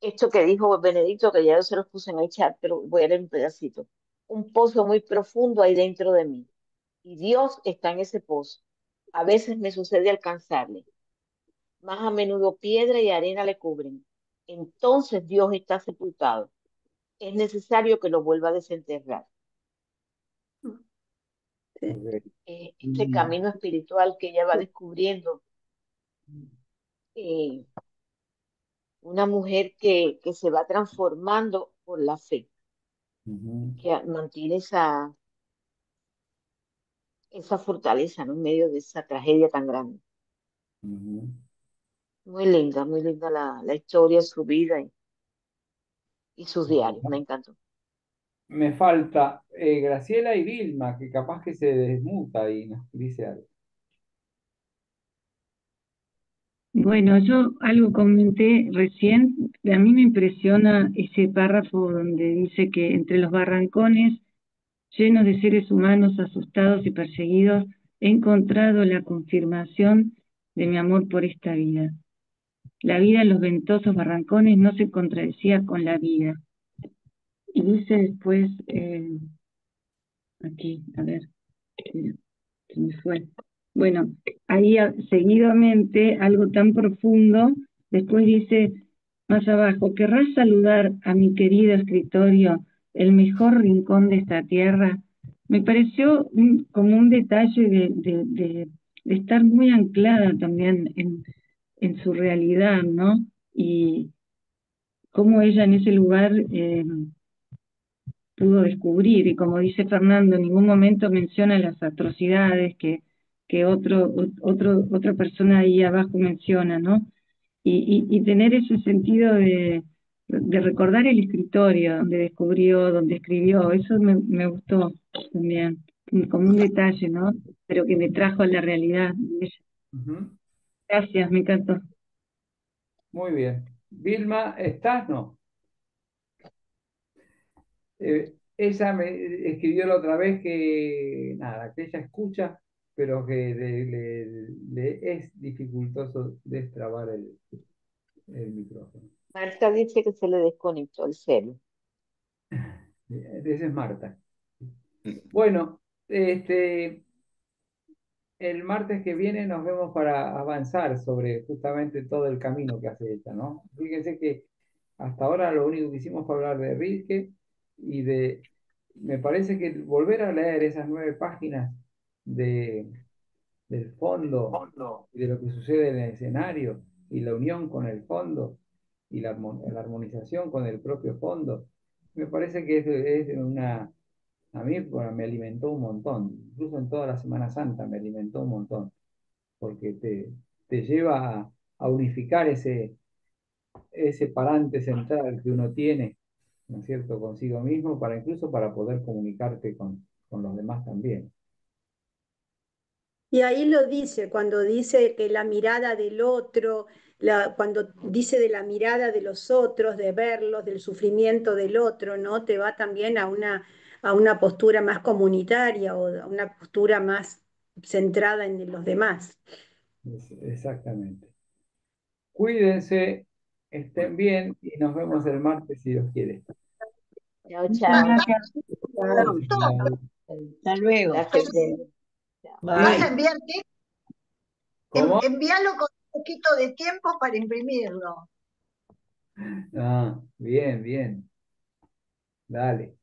Speaker 8: esto que dijo Benedicto, que ya yo se los puse en el chat, pero voy a leer un pedacito. Un pozo muy profundo hay dentro de mí y Dios está en ese pozo. A veces me sucede alcanzarle, más a menudo piedra y arena le cubren. Entonces Dios está sepultado. Es necesario que lo vuelva a desenterrar.
Speaker 6: Sí.
Speaker 1: Ok.
Speaker 8: Este camino espiritual que ella va descubriendo, eh, una mujer que se va transformando por la fe,
Speaker 1: Ujú,
Speaker 8: que mantiene esa fortaleza, ¿no? En medio de esa tragedia tan grande.
Speaker 1: ujú.
Speaker 8: Muy linda la historia, su vida y sus diarios, me encantó.
Speaker 1: Me falta Graciela y Vilma, que capaz que se desmuta y nos dice algo.
Speaker 5: Bueno, yo algo comenté recién, a mí me impresiona ese párrafo donde dice que entre los barrancones llenos de seres humanos asustados y perseguidos, he encontrado la confirmación de mi amor por esta vida. La vida en los ventosos barrancones no se contradecía con la vida. Y dice después, aquí, a ver, se me fue. Bueno, ahí seguidamente, algo tan profundo, después dice más abajo, ¿querrás saludar a mi querido escritorio, el mejor rincón de esta tierra? Me pareció como un detalle de estar muy anclada también en su realidad, ¿no? Y cómo ella en ese lugar pudo descubrir, y como dice Fernando, en ningún momento menciona las atrocidades que que otra persona ahí abajo menciona, ¿no? Y tener ese sentido de recordar el escritorio, donde descubrió, donde escribió, eso me gustó también, como un detalle, ¿no? Pero que me trajo a la realidad.
Speaker 1: Ujú.
Speaker 5: Gracias, me encantó.
Speaker 1: Muy bien. Vilma, ¿estás? No. Ella me escribió la otra vez que, nada, que ella escucha, pero que le es dificultoso destrabar el micrófono.
Speaker 8: Marta dice que se le desconectó el celu.
Speaker 1: Esa es Marta. Bueno, el martes que viene nos vemos para avanzar sobre justamente todo el camino que hace ella, ¿no? Fíjense que hasta ahora lo único que hicimos fue hablar de Rilke y me parece que volver a leer esas 9 páginas de, del fondo y de lo que sucede en el escenario y la unión con el fondo y la armonización con el propio fondo, me parece que es a mí bueno, me alimentó un montón, incluso en toda la Semana Santa me alimentó un montón, porque te lleva a unificar ese parante central que uno tiene, ¿no es cierto?, consigo mismo, incluso para poder comunicarte con los demás también.
Speaker 6: Y ahí lo dice, cuando dice que la mirada del otro, cuando dice de la mirada de los otros, de verlos, del sufrimiento del otro, ¿no? Te va también a una postura más comunitaria o a una postura más centrada en los demás.
Speaker 1: Exactamente. Cuídense, estén bien y nos vemos el martes si Dios quiere.
Speaker 8: Chao,
Speaker 5: Muchas
Speaker 8: chao.
Speaker 5: gracias.
Speaker 1: Chao,
Speaker 7: Gustó.
Speaker 1: chao.
Speaker 9: Hasta luego.
Speaker 8: Gracias, Tere. Chao.
Speaker 7: ¿Vas a
Speaker 9: Bye.
Speaker 7: enviar qué?
Speaker 1: ¿Cómo?
Speaker 7: Envíalo con un poquito de tiempo para imprimirlo.
Speaker 1: Ah, bien, bien. Dale.